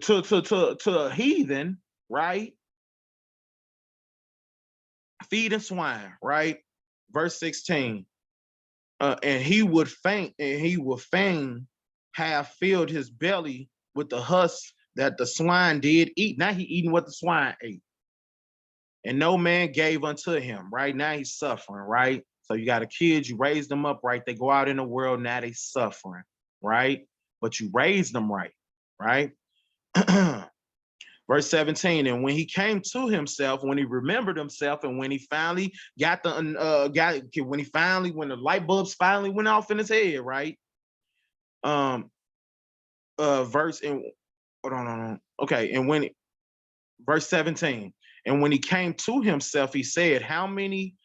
to a heathen, right? Feeding swine, right? Verse 16. And he would fain have filled his belly with the husk that the swine did eat. Now he eating what the swine ate. And no man gave unto him, right? Now he's suffering, right? So you got a kid, you raise them up right. They go out in the world, now they suffering, right? But you raised them right, right? Verse 17, and when he came to himself, when he remembered himself, and when he finally when the light bulbs finally went off in his head, right? Verse and hold on. Okay, and verse 17, and when he came to himself, he said, How many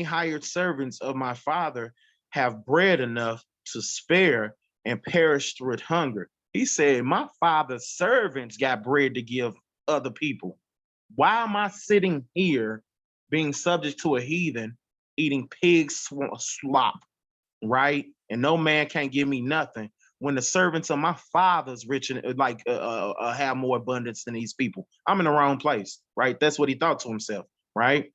hired servants of my father have bread enough to spare and perished with hunger? He said, my father's servants got bread to give other people. Why am I sitting here being subject to a heathen, eating pig slop, right? And no man can't give me nothing when the servants of my father's rich and have more abundance than these people. I'm in the wrong place, right? That's what he thought to himself, right?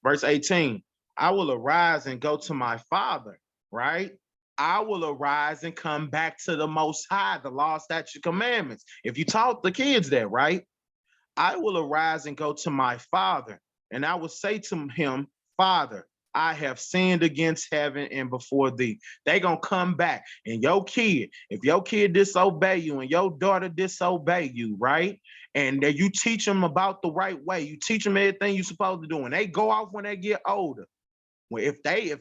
Verse 18, I will arise and go to my father, right? I will arise and come back to the Most High, the law, statute, commandments. If you taught the kids that, right? I will arise and go to my father, and I will say to him, Father, I have sinned against heaven and before thee. They gonna come back, and if your kid disobey you and your daughter disobey you, right? And you teach them about the right way, you teach them everything you're supposed to do, and they go off when they get older. Well, if they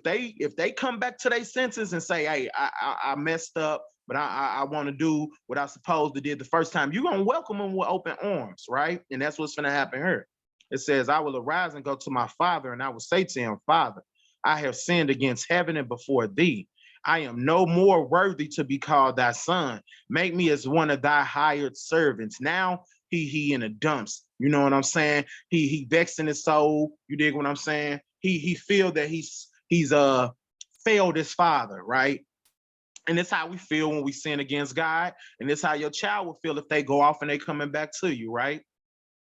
come back to their senses and say, hey, I messed up, but I want to do what I supposed to did the first time, you're gonna welcome them with open arms, right? And that's what's gonna happen here. It says, I will arise and go to my father, and I will say to him, Father, I have sinned against heaven and before thee. I am no more worthy to be called thy son. Make me as one of thy hired servants. Now he in the dumps. You know what I'm saying? He vexed in his soul. You dig what I'm saying? He feel that he's failed his father, right? And it's how we feel when we sin against God. And it's how your child will feel if they go off and they coming back to you, right?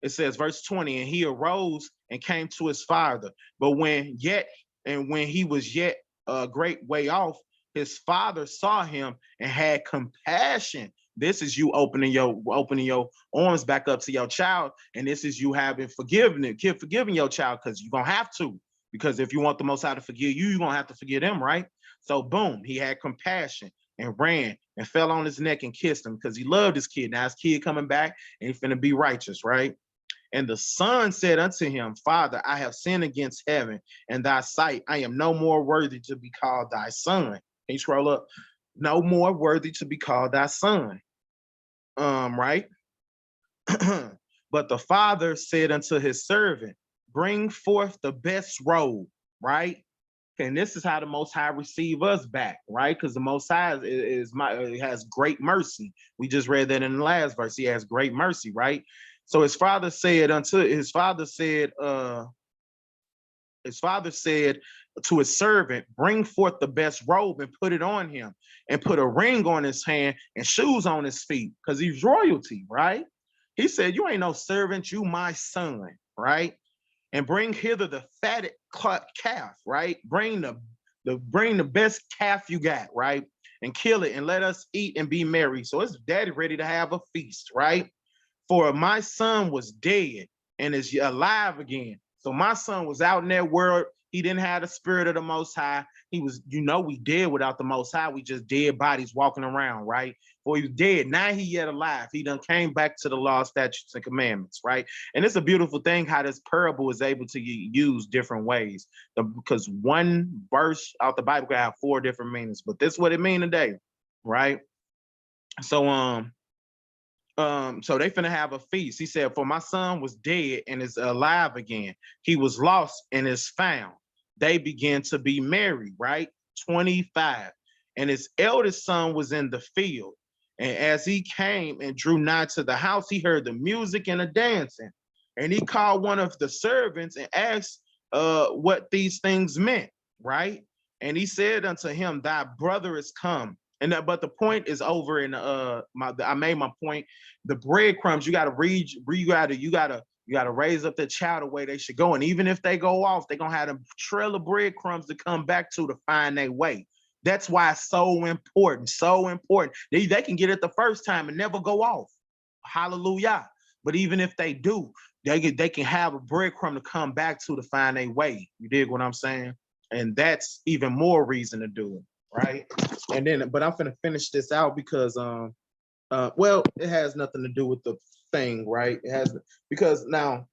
It says, verse 20, and he arose and came to his father. But when he was yet a great way off, his father saw him and had compassion. This is you opening your arms back up to your child. And this is you having forgiving your child, because you're going to have to. Because if you want the Most High to forgive you, you're going to have to forgive them, right? So boom, he had compassion and ran and fell on his neck and kissed him because he loved his kid. Now his kid coming back and he's finna be righteous, right? And the son said unto him, Father, I have sinned against heaven and thy sight. I am no more worthy to be called thy son. Can you scroll up? No more worthy to be called thy son. Right? But the father said unto his servant, bring forth the best robe, right? And this is how the Most High receive us back, right? Because the Most High has great mercy. We just read that in the last verse. He has great mercy, right? So his father said to his servant, bring forth the best robe and put it on him, and put a ring on his hand and shoes on his feet, because he's royalty, right? He said, you ain't no servant, you my son, right? And bring hither the fatted calf, right? Bring the best calf you got, right? And kill it and let us eat and be merry. So it's daddy ready to have a feast, right? For my son was dead and is alive again. So my son was out in that world. He didn't have the spirit of the Most High. He was, we dead without the Most High. We just dead bodies walking around, right? For he was dead. Now he yet alive. He done came back to the law, statutes, and commandments, right? And it's a beautiful thing how this parable is able to use different ways. Because one verse out the Bible can have 4 different meanings, but this is what it means today, right? So so they finna have a feast. He said, for my son was dead and is alive again. He was lost and is found. They began to be merry, right? 25. And his eldest son was in the field. And as he came and drew nigh to the house, he heard the music and the dancing. And he called one of the servants and asked what these things meant, right? And he said unto him, thy brother is come. And but the point is over in I made my point. The breadcrumbs, you gotta read, you gotta raise up the child the way they should go. And even if they go off, they're gonna have a trail of breadcrumbs to come back to find their way. That's why it's so important, so important. They can get it the first time and never go off. Hallelujah. But even if they do, they can have a breadcrumb to come back to find their way. You dig what I'm saying? And that's even more reason to do it. Right. And then, but I'm gonna finish this out because well, it has nothing to do with the thing, right? It has, because now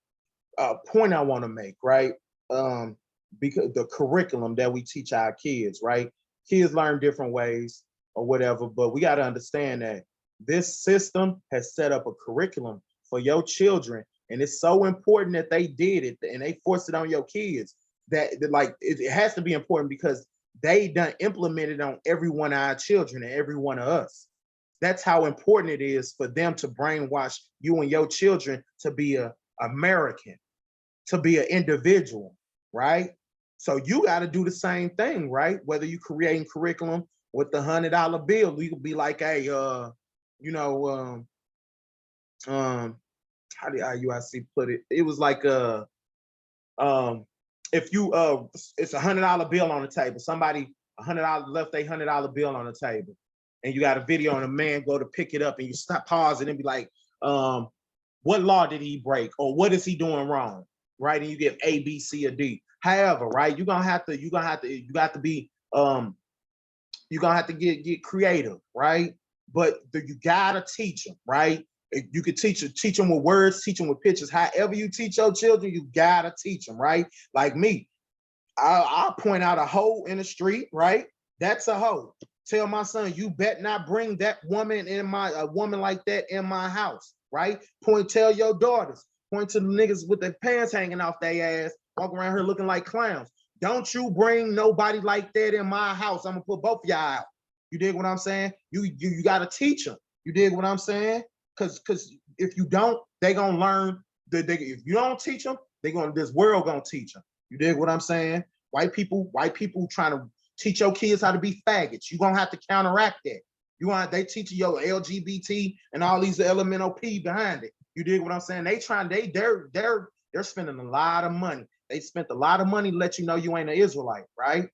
point I want to make, right? Because the curriculum that we teach our kids, right? Kids learn different ways or whatever, but we got to understand that this system has set up a curriculum for your children, and it's so important that they did it and they forced it on your kids that like it has to be important because they done implemented on every one of our children and every one of us. That's how important it is for them to brainwash you and your children to be a American, to be an individual, right? So you got to do the same thing, right? Whether you creating curriculum with the $100 bill, you could be like, hey, how do IUIC put it? It was like if you it's $100 bill on the table, somebody $100 left a $100 bill on the table, and you got a video on a man go to pick it up, and you stop, pause it, and be like, what law did he break, or what is he doing wrong, right? And you give A, B, C, or D. However, right, you got to get creative, right? But you gotta teach them, right? You could teach them with words, teach them with pictures. However you teach your children, you gotta teach them, right? Like me, I'll point out a hoe in the street, right? That's a hoe. Tell my son, you bet not bring that woman a woman like that in my house, right? Tell your daughters, point to the niggas with their pants hanging off their ass, walk around here looking like clowns. Don't you bring nobody like that in my house. I'm gonna put both of y'all out. You dig what I'm saying? You gotta teach them. You dig what I'm saying? Because if you don't, they gonna learn. If you don't teach them, this world gonna teach them. You dig what I'm saying? White people trying to teach your kids how to be faggots. You're gonna have to counteract that. They teach your LGBT and all these elemental P behind it. You dig what I'm saying? They're spending a lot of money. They spent a lot of money to let you know you ain't an Israelite, right?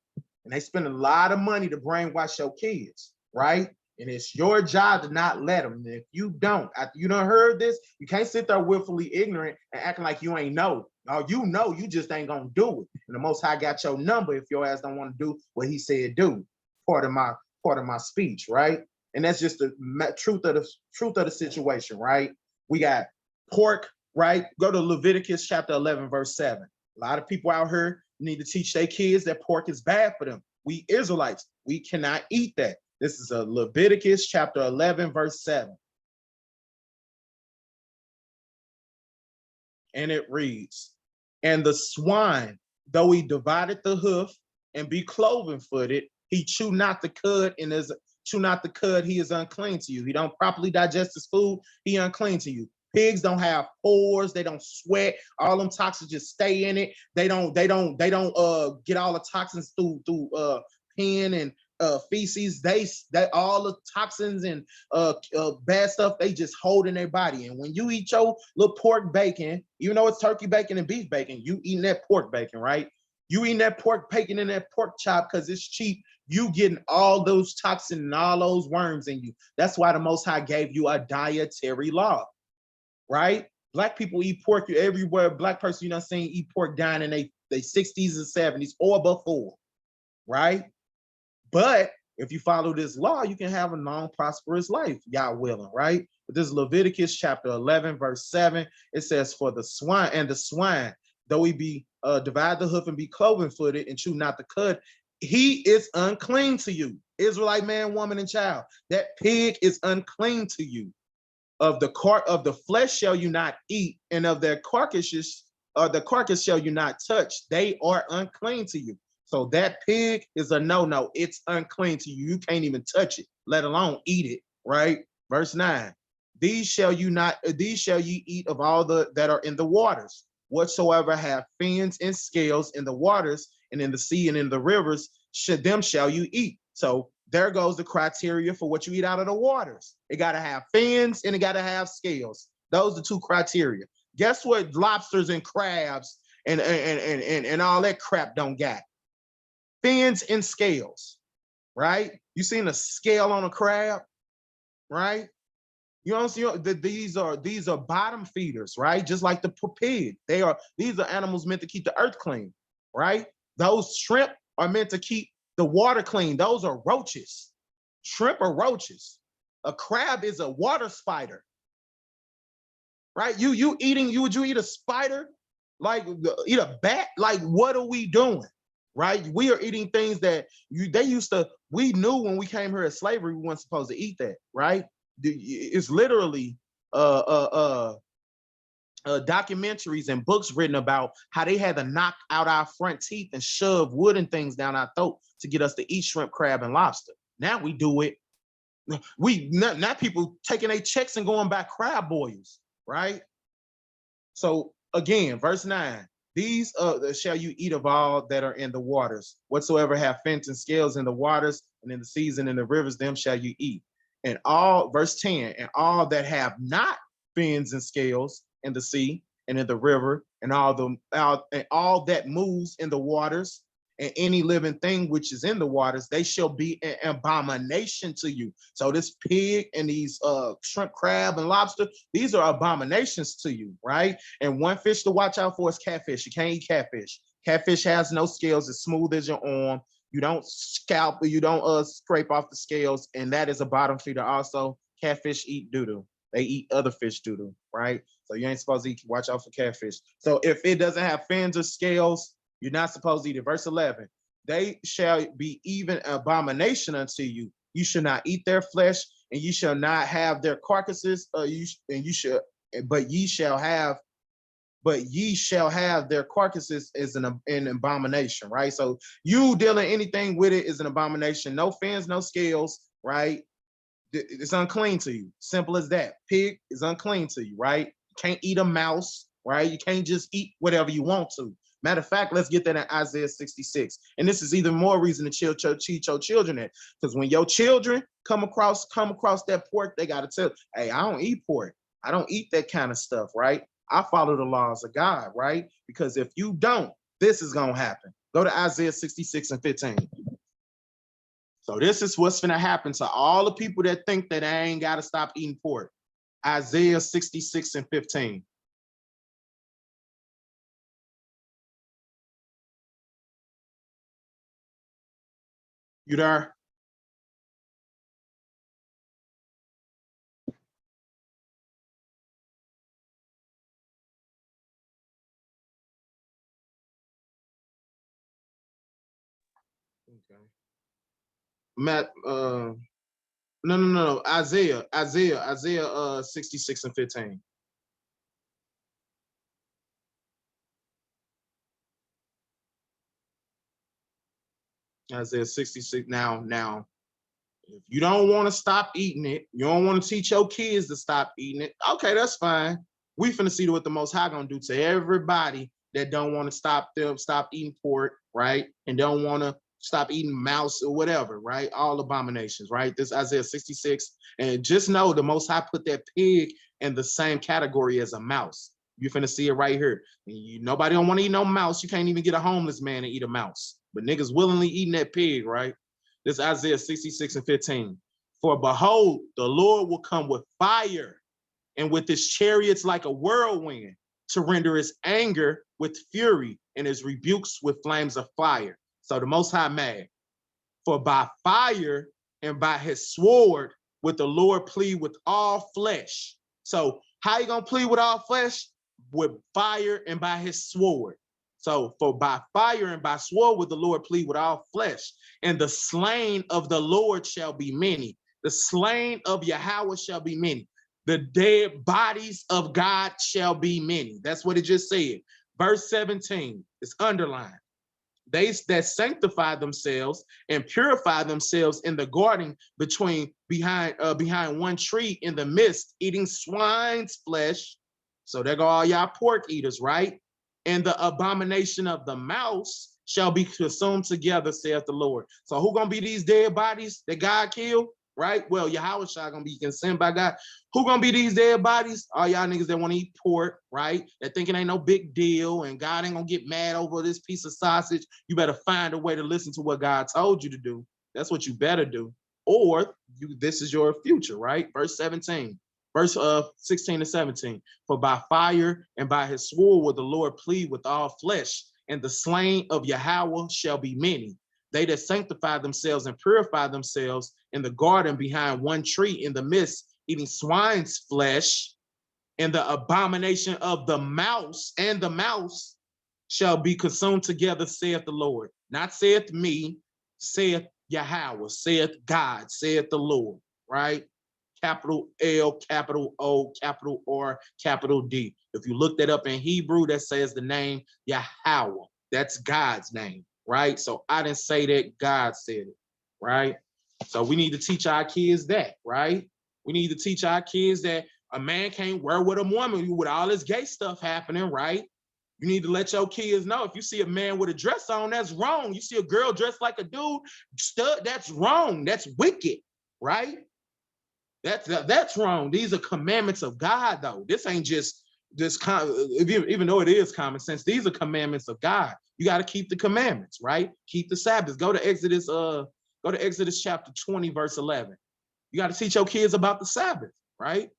And they spend a lot of money to brainwash your kids, right? And it's your job to not let them. And if you don't, after you done heard this, you can't sit there willfully ignorant and acting like you ain't know. No, you know, you just ain't gonna do it. And the Most High got your number if your ass don't want to do what he said do. Part of my speech, right? And that's just the truth of the situation, right? We got pork, right? Go to Leviticus chapter 11, verse 7. A lot of people out here need to teach their kids that pork is bad for them. We Israelites, we cannot eat that. This is a Leviticus chapter 11, verse 7. And it reads, and the swine, though he divided the hoof and be cloven footed, he chew not the cud he is unclean to you. He don't properly digest his food, he unclean to you. Pigs don't have pores, they don't sweat, all them toxins just stay in it. They don't get all the toxins through pen and feces. They all the toxins and bad stuff they just hold in their body. And when you eat your little pork bacon, even though it's turkey bacon and beef bacon, you eating that pork bacon, right? You eating that pork bacon and that pork chop because it's cheap. You getting all those toxins and all those worms in you. That's why the Most High gave you a dietary law. right? Black people eat pork everywhere. Black person you not saying eat pork down in they 60s and 70s or before, right? But if you follow this law, you can have a long, prosperous life, y'all willing, right? But this is Leviticus chapter 11, verse 7. It says, for the swine, though he be divide the hoof and be cloven footed and chew not the cud, he is unclean to you. Israelite man, woman, and child. That pig is unclean to you. Of the flesh shall you not eat, and of their carcasses, the carcass shall you not touch. They are unclean to you. So that pig is a no-no. It's unclean to you. You can't even touch it, let alone eat it, right? Verse 9. These shall you eat of all that are in the waters. Whatsoever have fins and scales in the waters and in the sea and in the rivers, them shall you eat. So there goes the criteria for what you eat out of the waters. It got to have fins and it got to have scales. Those are the two criteria. Guess what lobsters and crabs and all that crap don't got? Fins and scales, right? You seen a scale on a crab, right? You don't see that these are bottom feeders, right? Just like the pig. These are animals meant to keep the earth clean, right? Those shrimp are meant to keep the water clean. Those are roaches. Shrimp are roaches. A crab is a water spider, right? Would you eat a spider? Like eat a bat? Like what are we doing? Right? We are eating things that we knew when we came here as slavery, we weren't supposed to eat that, right? It's literally documentaries and books written about how they had to knock out our front teeth and shove wooden things down our throat to get us to eat shrimp, crab, and lobster. Now we do it. Now people taking their checks and going back crab boils, right? So again, verse 9. These shall you eat of all that are in the waters. Whatsoever have fins and scales in the waters and in the seas and in the rivers, them shall you eat. And all, verse 10, and all that have not fins and scales in the sea and in the river, and all that moves in the waters, and any living thing which is in the waters, they shall be an abomination to you. So this pig and these shrimp, crab, and lobster, these are abominations to you, right? And one fish to watch out for is catfish. You can't eat catfish. Catfish has no scales. It's smooth as your arm. You don't scalp, you don't scrape off the scales, and that is a bottom feeder also. Catfish eat doo-doo. They eat other fish doo-doo, right? So you ain't supposed to eat, watch out for catfish. So if it doesn't have fins or scales, you're not supposed to eat it. Verse 11, they shall be even abomination unto you. You shall not eat their flesh, and you shall not have their carcasses. But ye shall have their carcasses as an abomination, right? So you dealing anything with it is an abomination. No fins, no scales, right? It's unclean to you. Simple as that. Pig is unclean to you, right? You can't eat a mouse, right? You can't just eat whatever you want to. Matter of fact, let's get that in Isaiah 66. And this is even more reason to teach your children that. Because when your children come across that pork, they got to tell, hey, I don't eat pork. I don't eat that kind of stuff, right? I follow the laws of God, right? Because if you don't, this is going to happen. Go to Isaiah 66 and 15. So this is what's going to happen to all the people that think that I ain't got to stop eating pork. Isaiah 66 and 15. You there? Okay. Matt, no. Isaiah 66 and 15. Isaiah 66. Now, if you don't want to stop eating it, you don't want to teach your kids to stop eating it, okay, that's fine. We finna see what the Most High gonna do to everybody that don't want to stop eating pork, right? And don't want to stop eating mouse or whatever, right? All abominations, right? This Isaiah 66. And just know the Most High put that pig in the same category as a mouse. You're finna see it right here. Nobody don't want to eat no mouse. You can't even get a homeless man to eat a mouse. But niggas willingly eating that pig, right? This Isaiah 66 and 15. For behold, the Lord will come with fire and with his chariots like a whirlwind, to render his anger with fury and his rebukes with flames of fire. So the Most High mad. For by fire and by his sword would the Lord plead with all flesh. So how you gonna plead with all flesh? With fire and by his sword. So for by fire and by sword would the Lord plead with all flesh. And the slain of the Lord shall be many. The slain of Yahweh shall be many. The dead bodies of God shall be many. That's what it just said. Verse 17 is underlined. They that sanctify themselves and purify themselves in the garden behind one tree in the midst, eating swine's flesh. So there go all y'all pork eaters, right? And the abomination of the mouse shall be consumed together, saith the Lord. So who gonna be these dead bodies that God killed? Right? Well, Yahweh shall gonna be consumed by God. Who gonna be these dead bodies? All y'all niggas that want to eat pork, right? That thinking ain't no big deal and God ain't gonna get mad over this piece of sausage. You better find a way to listen to what God told you to do. That's what you better do. Or this is your future, right? Verse 17, verse 16 to 17. For by fire and by his sword will the Lord plead with all flesh, and the slain of Yahweh shall be many. They that sanctify themselves and purify themselves in the garden behind one tree in the midst, eating swine's flesh, and the abomination of the mouse and the mouse shall be consumed together, saith the Lord. Not saith me, saith Yahweh, saith God, saith the Lord, right? Capital L, capital O, capital R, capital D. If you look that up in Hebrew, that says the name Yahweh. That's God's name, right? So I didn't say that, God said it, right? So we need to teach our kids that, right? We need to teach our kids that a man can't wear with a woman with all this gay stuff happening, right? You need to let your kids know if you see a man with a dress on, that's wrong. You see a girl dressed like a dude, stud, that's wrong. That's wicked, right? That's wrong. These are commandments of God, though. This ain't just this, even though it is common sense. These are commandments of God. You got to keep the commandments, right? Keep the Sabbath. Go to Exodus chapter 20, verse 11. You got to teach your kids about the Sabbath, right?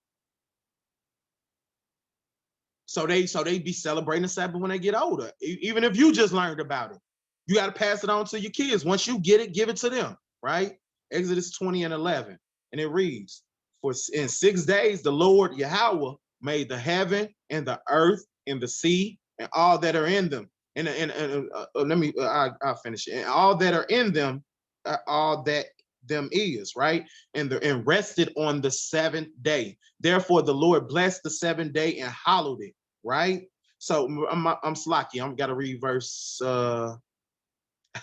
So they be celebrating the Sabbath when they get older. Even if you just learned about it, you got to pass it on to your kids. Once you get it, give it to them, right? Exodus 20 and 11. And it reads, for in 6 days, the Lord Yahweh made the heaven and the earth and the sea and all that are in them. I'll finish it. And all that are in them, all that them is, right? And rested on the seventh day. Therefore, the Lord blessed the seventh day and hallowed it, right? So I'm Slakia. I'm got to read verse. I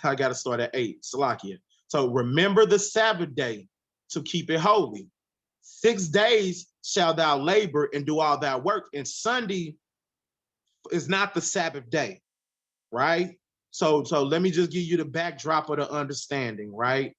got to start at 8. Slakia. So remember the Sabbath day to keep it holy. 6 days shall thou labor and do all thy work, and Sunday is not the Sabbath day, right? So let me just give you the backdrop of the understanding, right?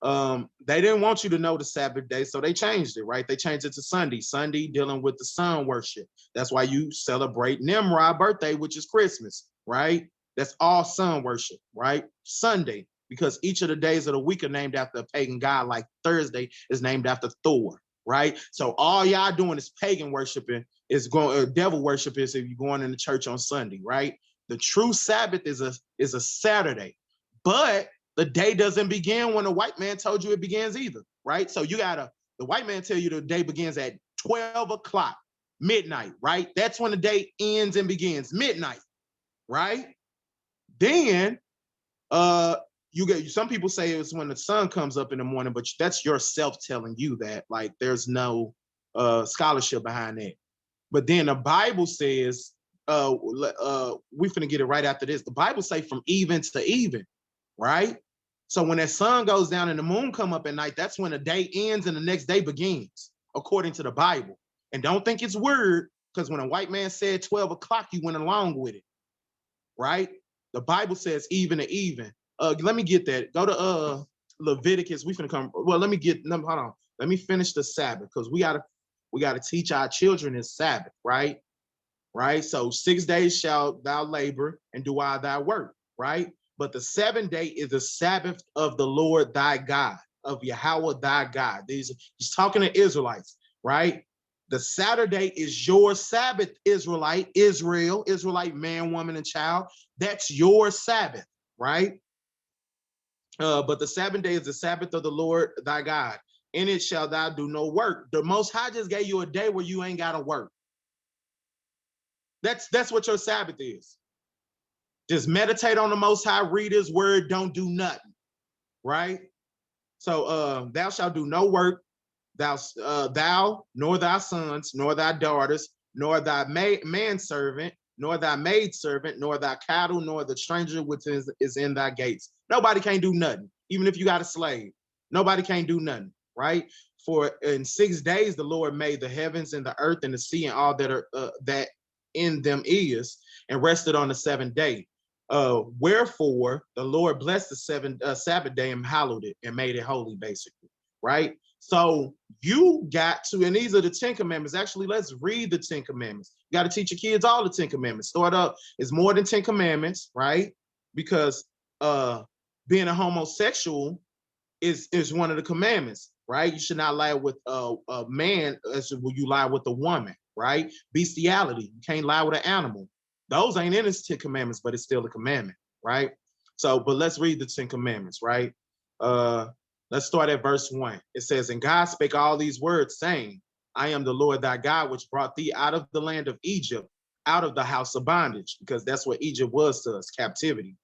They didn't want you to know the Sabbath day, so they changed it, right? They changed it to Sunday. Sunday dealing with the sun worship. That's why you celebrate Nimrod's birthday, which is Christmas, right? That's all sun worship, right? Sunday, because each of the days of the week are named after a pagan god, like Thursday is named after Thor, right? So all y'all doing is pagan worshiping, is going devil worship is if you're going into church on Sunday, right? The true Sabbath is a Saturday, but the day doesn't begin when the white man told you it begins either, right? So the white man tell you the day begins at 12 o'clock, midnight, right? That's when the day ends and begins, midnight, right? Then you get, some people say it's when the sun comes up in the morning, but that's yourself telling you that. Like there's no scholarship behind that. But then the Bible says, we finna get it right after this. The Bible say from even to even, right? So when that sun goes down and the moon come up at night, that's when the day ends and the next day begins, according to the Bible. And don't think it's weird, because when a white man said 12 o'clock, you went along with it, right? The Bible says even to even. Let me get that. Go to Leviticus. We finna come. Well, hold on. Let me finish the Sabbath, because we gotta teach our children this Sabbath, right? Right. So 6 days shall thou labor and do all thy work, right? But the seventh day is the Sabbath of the Lord thy God, of Yahweh thy God. He's talking to Israelites, right? The Saturday is your Sabbath, Israelite man, woman, and child. That's your Sabbath, right? But the Sabbath day is the Sabbath of the Lord thy God. In it shall thou do no work. The Most High just gave you a day where you ain't got to work. That's what your Sabbath is. Just meditate on the Most High, read his word, don't do nothing, right? So thou shalt do no work, thou, nor thy sons, nor thy daughters, nor thy manservant, nor thy maidservant, nor thy cattle, nor the stranger which is in thy gates. Nobody can't do nothing, even if you got a slave. Nobody can't do nothing, right? For in 6 days the Lord made the heavens and the earth and the sea and all that are that in them is, and rested on the seventh day. Wherefore the Lord blessed the Sabbath day and hallowed it and made it holy, basically, right? So you got to, and these are the 10 Commandments. Actually, let's read the 10 Commandments. You got to teach your kids all the 10 Commandments. Start up, it's more than 10 Commandments, right? Because being a homosexual is one of the commandments, right? You should not lie with a man as you lie with a woman, right? Bestiality, you can't lie with an animal. Those ain't in the 10 Commandments, but it's still a commandment, right? So, but let's read the 10 Commandments, right? Let's start at verse 1. It says, and God spake all these words, saying, I am the Lord thy God, which brought thee out of the land of Egypt, out of the house of bondage, because that's what Egypt was to us, captivity.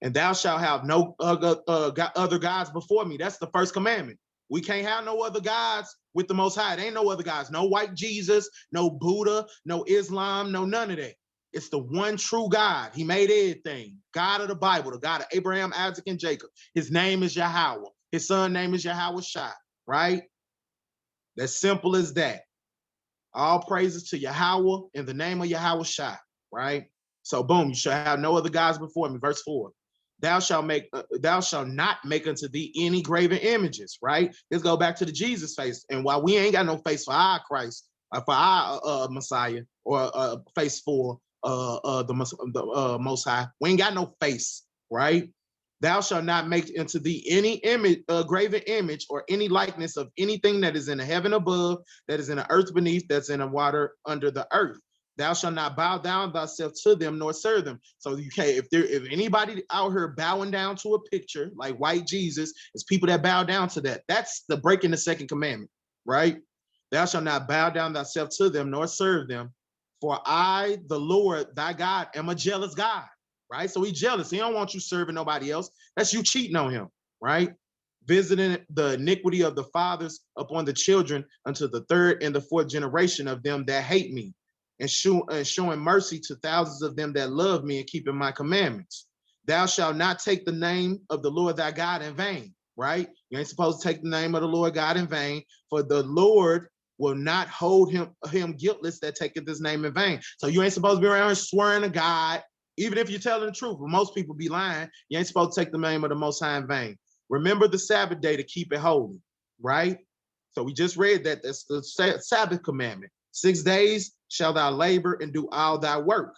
And thou shalt have no other gods before me. That's the first commandment. We can't have no other gods with the Most High. There ain't no other gods. No white Jesus, no Buddha, no Islam, no none of that. It's the one true God. He made everything. God of the Bible, the God of Abraham, Isaac, and Jacob. His name is Yahweh. His son name is Yahweh Shai, right? As simple as that. All praises to Yahweh in the name of Yahweh Shai, right? So boom, you shall have no other gods before me. Verse 4. Thou shalt not make unto thee any graven images, right? Let's go back to the Jesus face. And while we ain't got no face for our Christ, for our Messiah, or face for the Most High, we ain't got no face, right? Thou shalt not make unto thee any image, graven image, or any likeness of anything that is in the heaven above, that is in the earth beneath, that's in the water under the earth. Thou shalt not bow down thyself to them nor serve them. So you can't, if anybody out here bowing down to a picture like white Jesus, it's people that bow down to that. That's the breaking the second commandment, right? Thou shalt not bow down thyself to them nor serve them. For I, the Lord thy God, am a jealous God, right? So he's jealous. He don't want you serving nobody else. That's you cheating on him, right? Visiting the iniquity of the fathers upon the children unto the third and the fourth generation of them that hate me, and showing mercy to thousands of them that love me and keeping my commandments. Thou shalt not take the name of the Lord thy God in vain, right? You ain't supposed to take the name of the Lord God in vain, for the Lord will not hold him guiltless that taketh his name in vain. So you ain't supposed to be around here swearing to God, even if you're telling the truth. But most people be lying. You ain't supposed to take the name of the Most High in vain. Remember the Sabbath day to keep it holy, right? So we just read that. That's the Sabbath commandment. 6 days shall thou labor and do all thy work.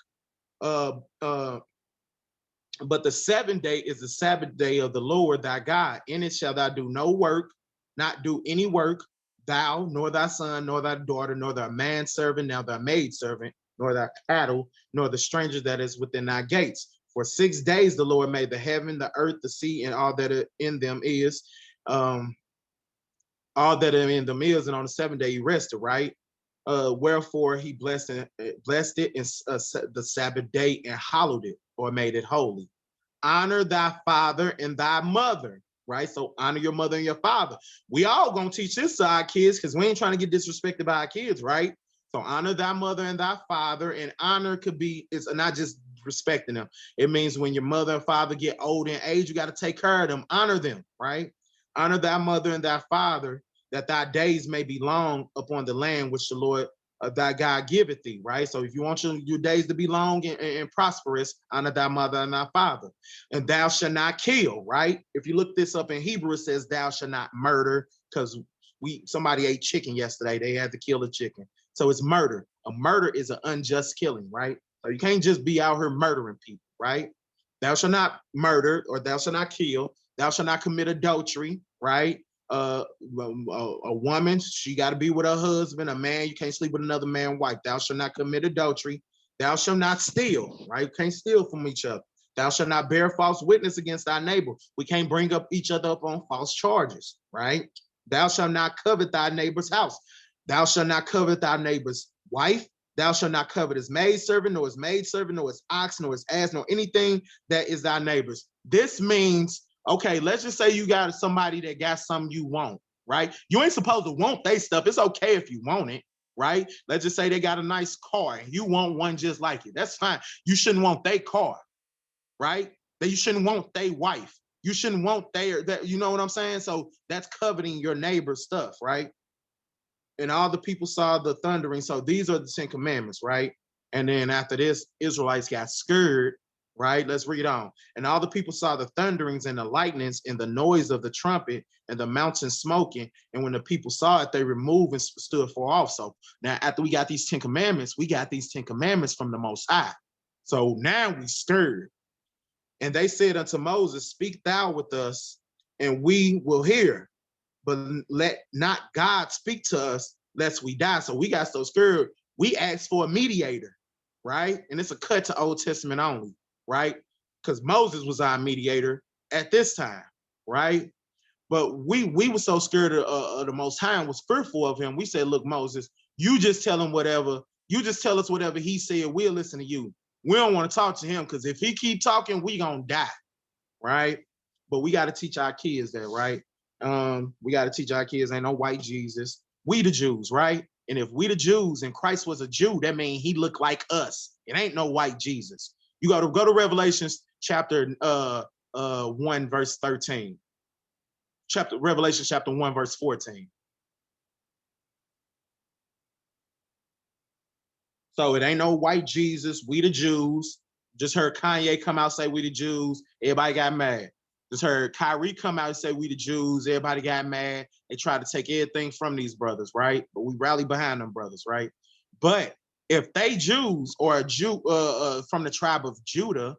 But the seventh day is the Sabbath day of the Lord thy God. In it shall thou do no work, not do any work, thou, nor thy son, nor thy daughter, nor thy manservant, nor thy maidservant, nor thy cattle, nor the stranger that is within thy gates. For 6 days the Lord made the heaven, the earth, the sea, and all that in them is. All that in them is, and on the seventh day he rested, right? Wherefore he blessed it in the Sabbath day and hallowed it, or made it holy. Honor thy father and thy mother, right? So honor your mother and your father. We all gonna teach this to our kids because we ain't trying to get disrespected by our kids, right? So honor thy mother and thy father, and honor could be, it's not just respecting them. It means when your mother and father get old in age, you got to take care of them, honor them, right? Honor thy mother and thy father, that thy days may be long upon the land which the Lord thy God giveth thee, right? So if you want your days to be long and prosperous, honor thy mother and thy father. And thou shalt not kill, right? If you look this up in Hebrew, it says thou shalt not murder, because somebody ate chicken yesterday. They had to kill a chicken. So it's murder. A murder is an unjust killing, right? So you can't just be out here murdering people, right? Thou shalt not murder, or thou shalt not kill. Thou shalt not commit adultery, right? a woman, she got to be with her husband. A man, you can't sleep with another man's wife. Thou shalt not commit adultery. Thou shalt not steal, right? You can't steal from each other. Thou shalt not bear false witness against thy neighbor. We can't bring up each other up on false charges, right? Thou shalt not covet thy neighbor's house. Thou shalt not covet thy neighbor's wife. Thou shalt not covet his maidservant, nor his maidservant, nor his ox, nor his ass, nor anything that is thy neighbor's. This means, okay, let's just say you got somebody that got something you want, right? You ain't supposed to want their stuff. It's okay if you want it, right? Let's just say they got a nice car and you want one just like it. That's fine. You shouldn't want their car, right? That you shouldn't want their wife. You shouldn't want that, you know what I'm saying? So that's coveting your neighbor's stuff, right? And all the people saw the thundering. So these are the 10 commandments, right? And then after this, Israelites got scared, right? Let's read on. And all the people saw the thunderings and the lightnings and the noise of the trumpet and the mountain smoking. And when the people saw it, they removed and stood far off. So now after we got these 10 commandments, we got these 10 commandments from the Most High. So now we stirred. And they said unto Moses, speak thou with us, and we will hear. But let not God speak to us lest we die. So we got so scared, we asked for a mediator, right? And it's a cut to Old Testament only, right? Because Moses was our mediator at this time, right? But we were so scared of the Most High and was fearful of him. We said, look, Moses, you just tell him whatever. You just tell us whatever he said. We'll listen to you. We don't want to talk to him because if he keep talking, we gonna die, right? But we got to teach our kids that, right? We got to teach our kids ain't no white Jesus. We the Jews, right? And if we the Jews and Christ was a Jew, that means he looked like us. It ain't no white Jesus. You got to go to Revelations chapter 1 verse 13. Revelation chapter 1 verse 14. So it ain't no white Jesus. We the Jews. Just heard Kanye come out say we the Jews. Everybody got mad. Just heard Kyrie come out and say we the Jews. Everybody got mad. They tried to take everything from these brothers, right? But we rally behind them brothers, right? But if they Jews or a Jew from the tribe of Judah,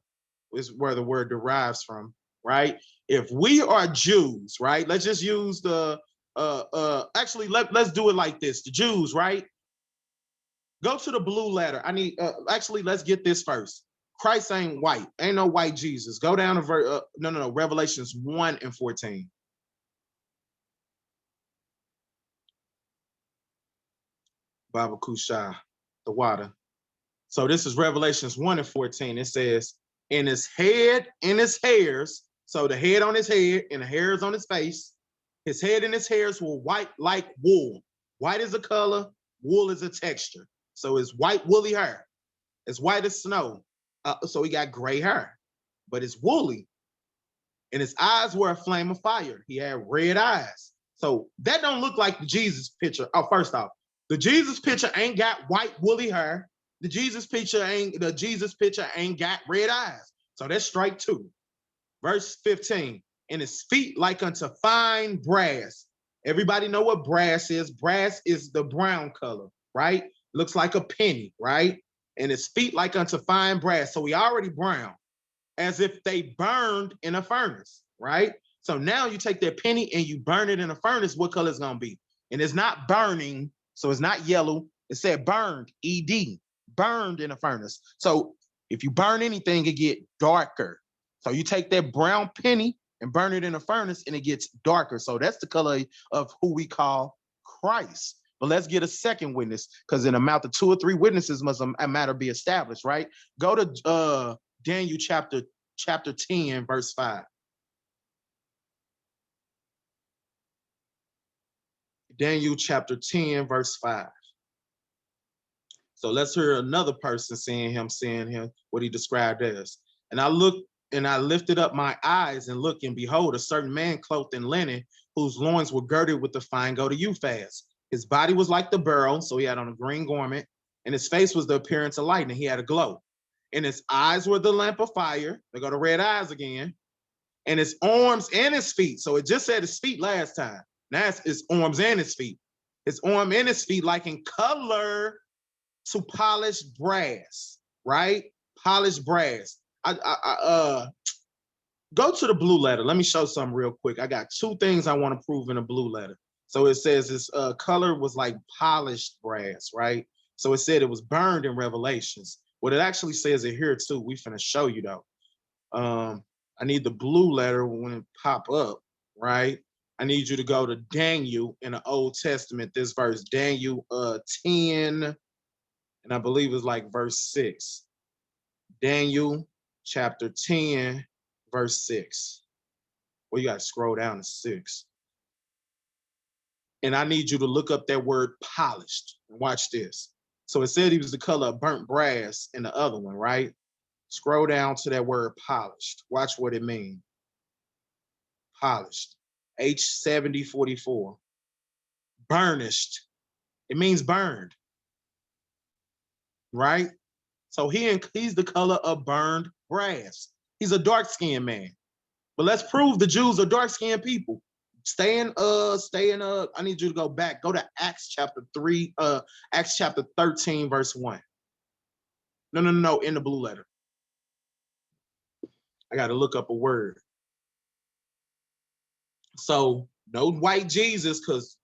is where the word derives from, right? If we are Jews, right? Let's just use the actually let's do it like this. The Jews, right? Go to the blue letter. I need actually let's get this first. Christ ain't white. Ain't no white Jesus. Go down to no. Revelations 1 and 14. Baba Kusha, the water. So this is Revelations 1 and 14. It says, in his head, in his hairs, so the head on his head and the hairs on his face, his head and his hairs were white like wool. White is a color, wool is a texture. So it's white woolly hair. It's white as snow. So he got gray hair, but it's woolly. And his eyes were a flame of fire. He had red eyes. So that don't look like the Jesus picture. Oh, first off, the Jesus picture ain't got white woolly hair. The Jesus picture ain't got red eyes. So that's strike 2. Verse 15. And his feet like unto fine brass. Everybody know what brass is. Brass is the brown color, right? Looks like a penny, right? And his feet like unto fine brass. So he already brown, as if they burned in a furnace, right? So now you take that penny and you burn it in a furnace, what color is gonna be? And it's not burning, so it's not yellow. It said burned, ED, burned in a furnace. So if you burn anything, it get darker. So you take that brown penny and burn it in a furnace and it gets darker. So that's the color of who we call Christ. But let's get a second witness, because in a mouth of 2 or 3 witnesses must a matter be established, right? Go to Daniel chapter 10, verse 5. Daniel chapter 10, verse 5. So let's hear another person saying him, what he described as. And I looked and I lifted up my eyes and looked, and behold, a certain man clothed in linen, whose loins were girded with the fine gold of Uphaz. His body was like the beryl, so he had on a green garment, and his face was the appearance of lightning. He had a glow. And his eyes were the lamp of fire. They go to red eyes again. And his arms and his feet. So it just said his feet last time. Now it's his arms and his feet. His arm and his feet like in color to polished brass, right? Polished brass. Go to the blue letter. Let me show something real quick. I got two things I want to prove in a blue letter. So it says this color was like polished brass, right? So it said it was burned in Revelations. What it actually says it here too. We finna show you though. I need the blue letter when it pop up, right? I need you to go to Daniel in the Old Testament, this verse, Daniel 10, and I believe it's like verse 6. Daniel chapter 10, verse 6. Well, you got to scroll down to 6. And I need you to look up that word polished. Watch this. So it said he was the color of burnt brass in the other one, right? Scroll down to that word polished. Watch what it means. Polished. H7044. Burnished. It means burned, right? So he's the color of burned brass. He's a dark-skinned man. But let's prove the Jews are dark-skinned people. I need you to go back. Go to Acts chapter 3, Acts chapter 13, verse 1. No, in the blue letter. I got to look up a word. So no white Jesus, because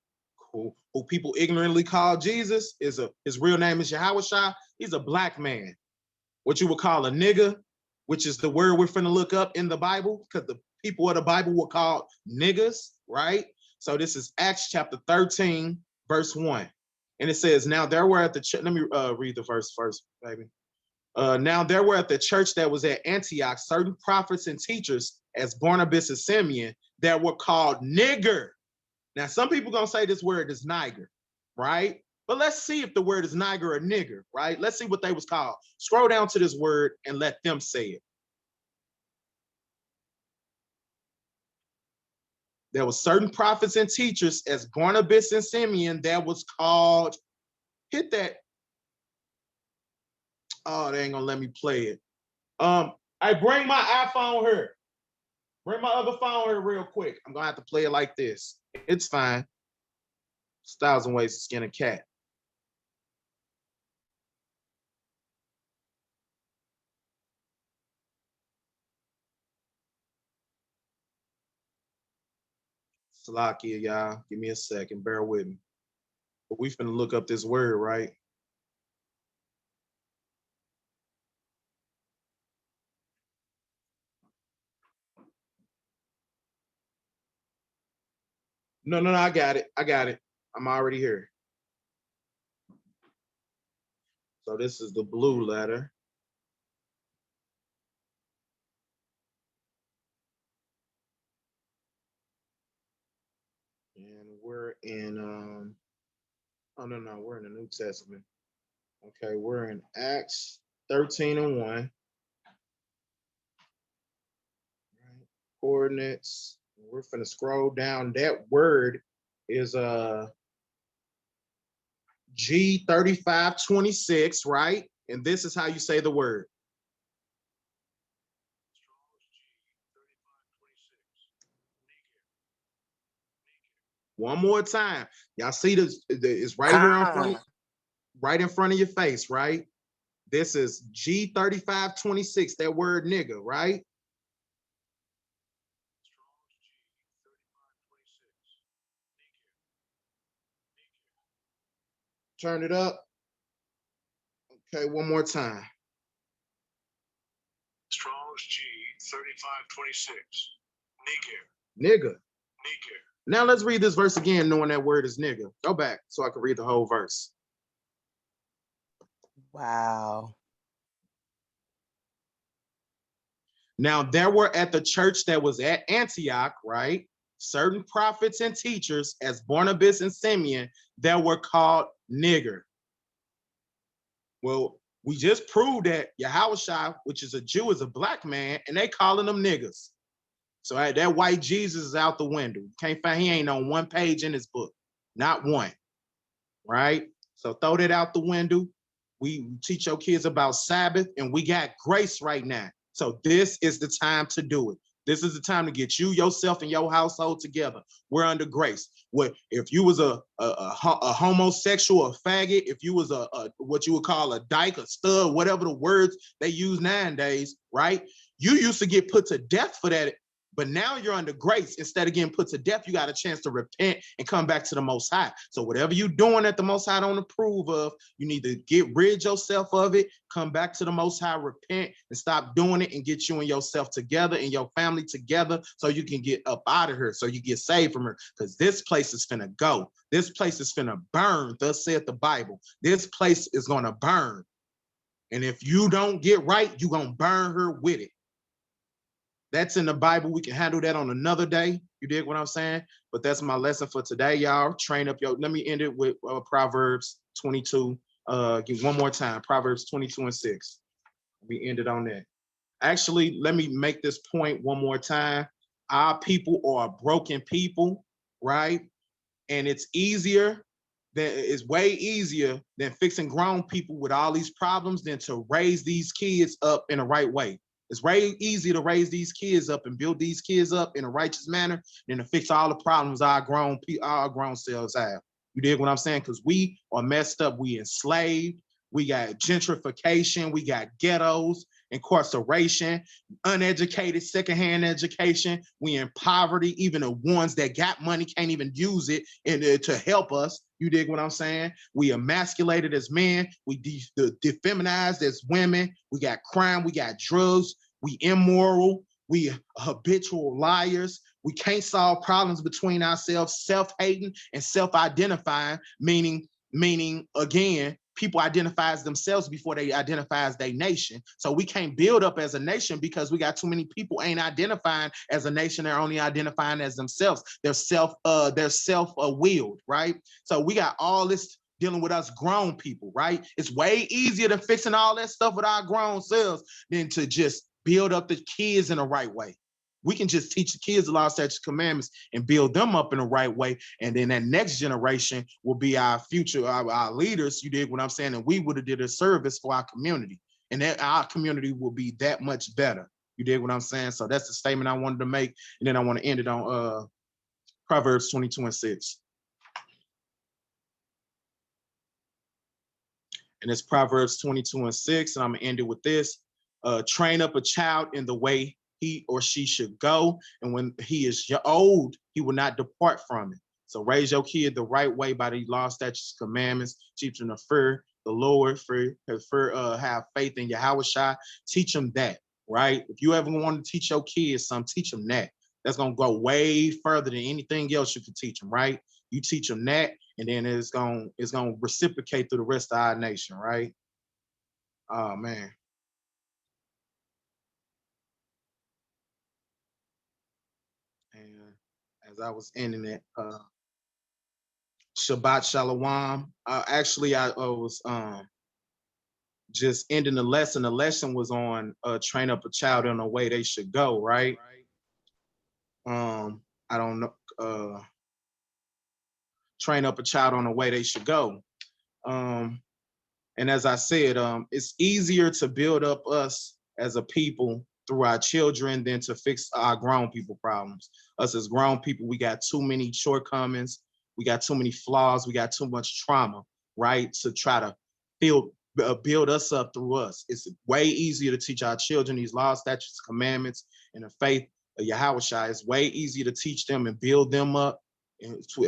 who people ignorantly call Jesus his real name is Yahushua. He's a black man. What you would call a nigga, which is the word we're finna look up in the Bible, because the people of the Bible were called niggas, right? So this is Acts chapter 13, verse 1. And it says, now there were at the church, let me read the verse first, baby. Now there were at the church that was at Antioch certain prophets and teachers as Barnabas and Simeon that were called nigger. Now some people gonna say this word is niger, right? But let's see if the word is niger or nigger, right? Let's see what they was called. Scroll down to this word and let them say it. There were certain prophets and teachers as Barnabas and Simeon that was called, hit that. Oh, they ain't gonna let me play it. I bring my iPhone here. Bring my other phone here real quick. I'm gonna have to play it like this. It's fine. It's 1,000 ways to skin a cat. Salakia, y'all. Give me a second. Bear with me. But we finna look up this word, right? No, I got it. I'm already here. So this is the blue letter. And we're in, oh, no, we're in the New Testament. Okay, we're in Acts 13 and 1. Right. Coordinates. We're finna scroll down. That word is G3526, right? And this is how you say the word. One more time. Y'all see this? It's right here in front, right in front of your face, right? This is G3526, that word nigga, right? Turn it up. Okay, one more time. Strong's G 3526. Nigger. Nigga. Nigger. Now let's read this verse again, knowing that word is nigga. Go back so I can read the whole verse. Wow. Now there were at the church that was at Antioch, right? Certain prophets and teachers as Barnabas and Simeon that were called nigger. Well, we just proved that Yahushua, which is a Jew, is a black man, and they calling them niggas. So that white Jesus is out the window. Can't find, he ain't on one page in his book, not one, right? So throw that out the window. We teach your kids about Sabbath, and we got grace right now. So this is the time to do it. This is the time to get you, yourself, and your household together. We're under grace. If you was a homosexual, a faggot, if you was a what you would call a dyke, a stud, whatever the words they use nowadays, right? You used to get put to death for that, but now you're under grace. Instead of getting put to death, you got a chance to repent and come back to the Most High. So whatever you're doing that the Most High don't approve of, you need to get rid yourself of it, come back to the Most High, repent, and stop doing it, and get you and yourself together and your family together so you can get up out of here, so you get saved from her. Because this place is finna go. This place is finna burn, thus saith the Bible. This place is gonna burn. And if you don't get right, you're gonna burn her with it. That's in the Bible. We can handle that on another day. You dig what I'm saying? But that's my lesson for today, y'all. Train up your, let me end it with Proverbs 22. Give one more time, Proverbs 22:6. We ended on that. Actually, let me make this point one more time. Our people are broken people, right? And it's way easier than fixing grown people with all these problems than to raise these kids up in the right way. It's very easy to raise these kids up and build these kids up in a righteous manner than to fix all the problems our grown selves have. You dig what I'm saying? Because we are messed up. We enslaved. We got gentrification. We got ghettos, incarceration, uneducated, secondhand education. We in poverty. Even the ones that got money can't even use it to help us. You dig what I'm saying? We emasculated as men. We defeminized as women. We got crime. We got drugs. We immoral. We habitual liars. We can't solve problems between ourselves, self-hating and self-identifying, meaning again, people identify as themselves before they identify as their nation. So we can't build up as a nation because we got too many people ain't identifying as a nation. They're only identifying as themselves. They're self-willed, right? So we got all this dealing with us grown people, right? It's way easier than fixing all that stuff with our grown selves than to just build up the kids in the right way. We can just teach the kids the law, statutes, commandments, and build them up in the right way. And then that next generation will be our future, our leaders. You dig what I'm saying? And we would have did a service for our community. And that our community will be that much better. You dig what I'm saying? So that's the statement I wanted to make. And then I want to end it on Proverbs 22:6. And it's Proverbs 22:6. And I'm gonna end it with this. Train up a child in the way he or she should go, and when he is old, he will not depart from it. So raise your kid the right way by the law, statutes, commandments. Teach them to fear the Lord, have faith in Yahweh Shai. Teach them that, right? If you ever want to teach your kids something, teach them that. That's gonna go way further than anything else you can teach them, right? You teach them that, and then it's gonna reciprocate through the rest of our nation, right? Oh man. And as I was ending it, Shabbat Shalom. Actually, I was just ending the lesson. The lesson was on train up a child in the way they should go, right? I don't know. Train up a child on the way they should go. And as I said, it's easier to build up us as a people through our children than to fix our grown people problems. Us as grown people, we got too many shortcomings. We got too many flaws. We got too much trauma, right? To try to build us up through us. It's way easier to teach our children these laws, statutes, commandments, and the faith of Yahweh Shai. It's way easier to teach them and build them up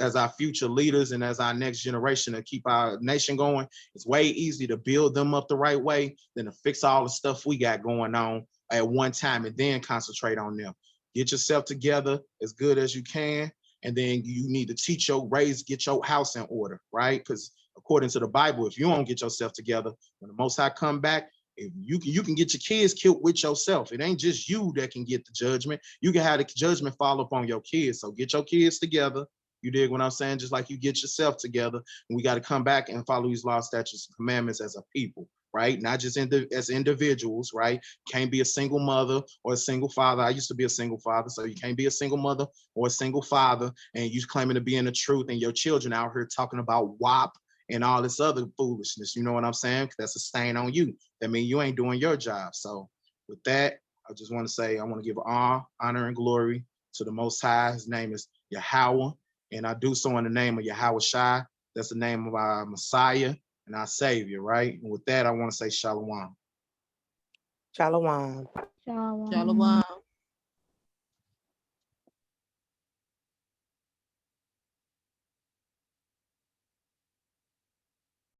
as our future leaders and as our next generation to keep our nation going. It's way easier to build them up the right way than to fix all the stuff we got going on at one time and then concentrate on them. Get yourself together as good as you can, and then you need to get your house in order, right? Because according to the Bible, if you don't get yourself together, when the Most High come back, if you can get your kids killed with yourself. It ain't just you that can get the judgment. You can have the judgment fall upon your kids. So get your kids together. You dig what I'm saying? Just like you get yourself together, and we got to come back and follow these laws, statutes, and commandments as a people, right? Not just as individuals, right? Can't be a single mother or a single father. I used to be a single father, so you can't be a single mother or a single father, and you claiming to be in the truth, and your children out here talking about WAP and all this other foolishness. You know what I'm saying? That's a stain on you. That means you ain't doing your job. So with that, I just want to say, I want to give all honor and glory to the Most High. His name is Yahweh. And I do so in the name of Yahweh Shai. That's the name of our Messiah and our Savior, right? And with that, I want to say Shalom. Shalom. Shalom. Shalom.